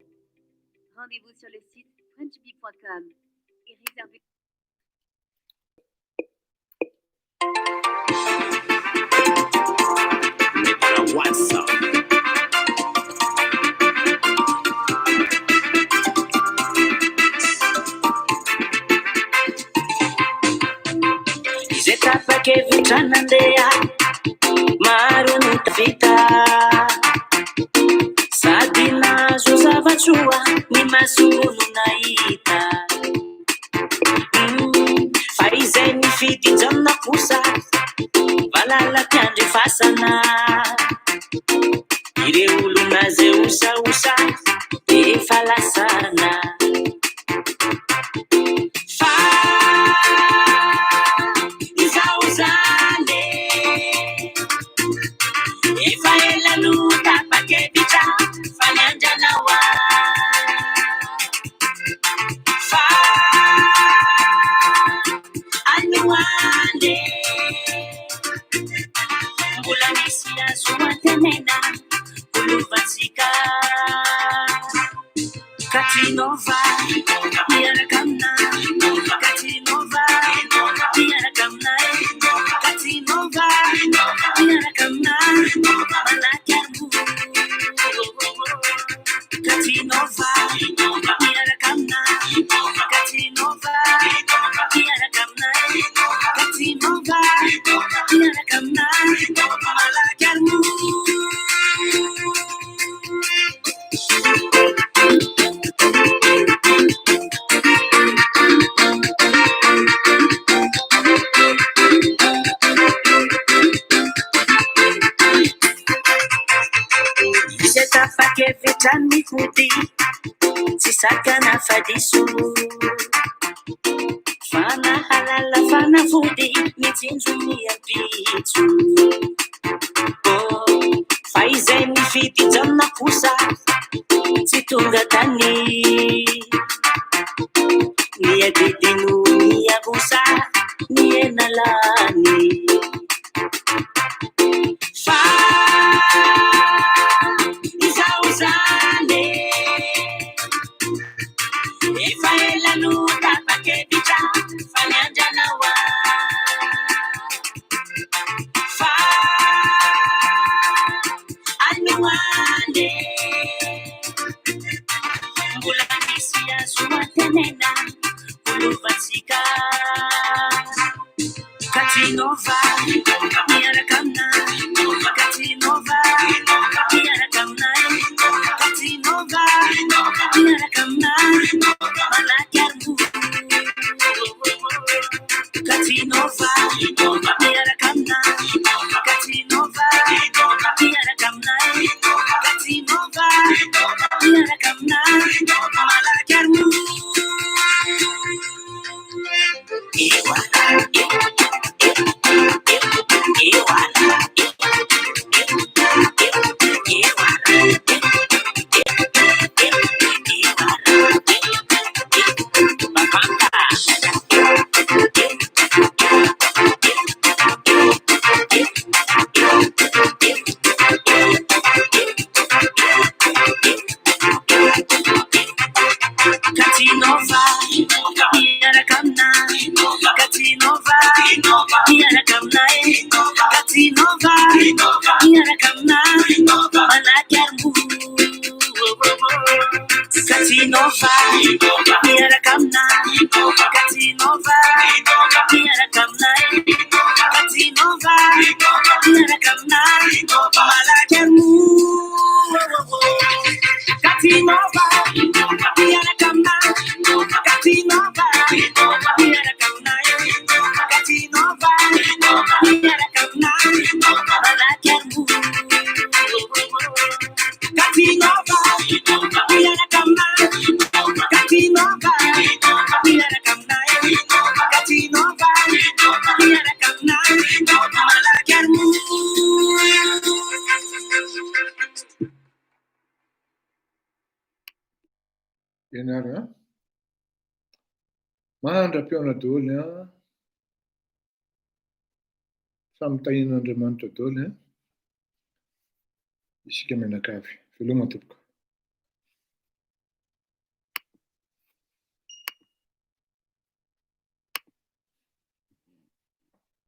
Rendez-vous sur le site frenchbee.com et réservez. WhatsApp. Zetapa che vitranandea maro vita sadina zozavatsua ni masuru naita faizay ny fity janona kosa valala tiandry fasana ire olona zay osaosa efa lasana fa izao zany efa ela luta pakevitra fanyanjanawa fa anuande mbola misy azo antenena olovatsika katinova miarakamna katinova miarakamna katinova miarakamna malakamu katinova miarakamna katinova miarakamna katinova fanafody tsy sakana fadiso fanahalala fanafody mitsinjo miampitso fa izay mifidy jamna kosa tsy tonga tany miadidino miabosa mienalany fa izao zany efa elano tapakevitra fanyandranawa fa anoane mbola misy azo antenena olovantsika katinova miaraka aminay katinova miaraka aminay katinova miaraka aminay malaky arbo katinova miaraka aminay katinova miaraka aminay katinova miaraka aminay malaky arbo Ianareo mandra-piona daholo samy tahin'Andriamanitra daholo isika mianakavy veloma tompoko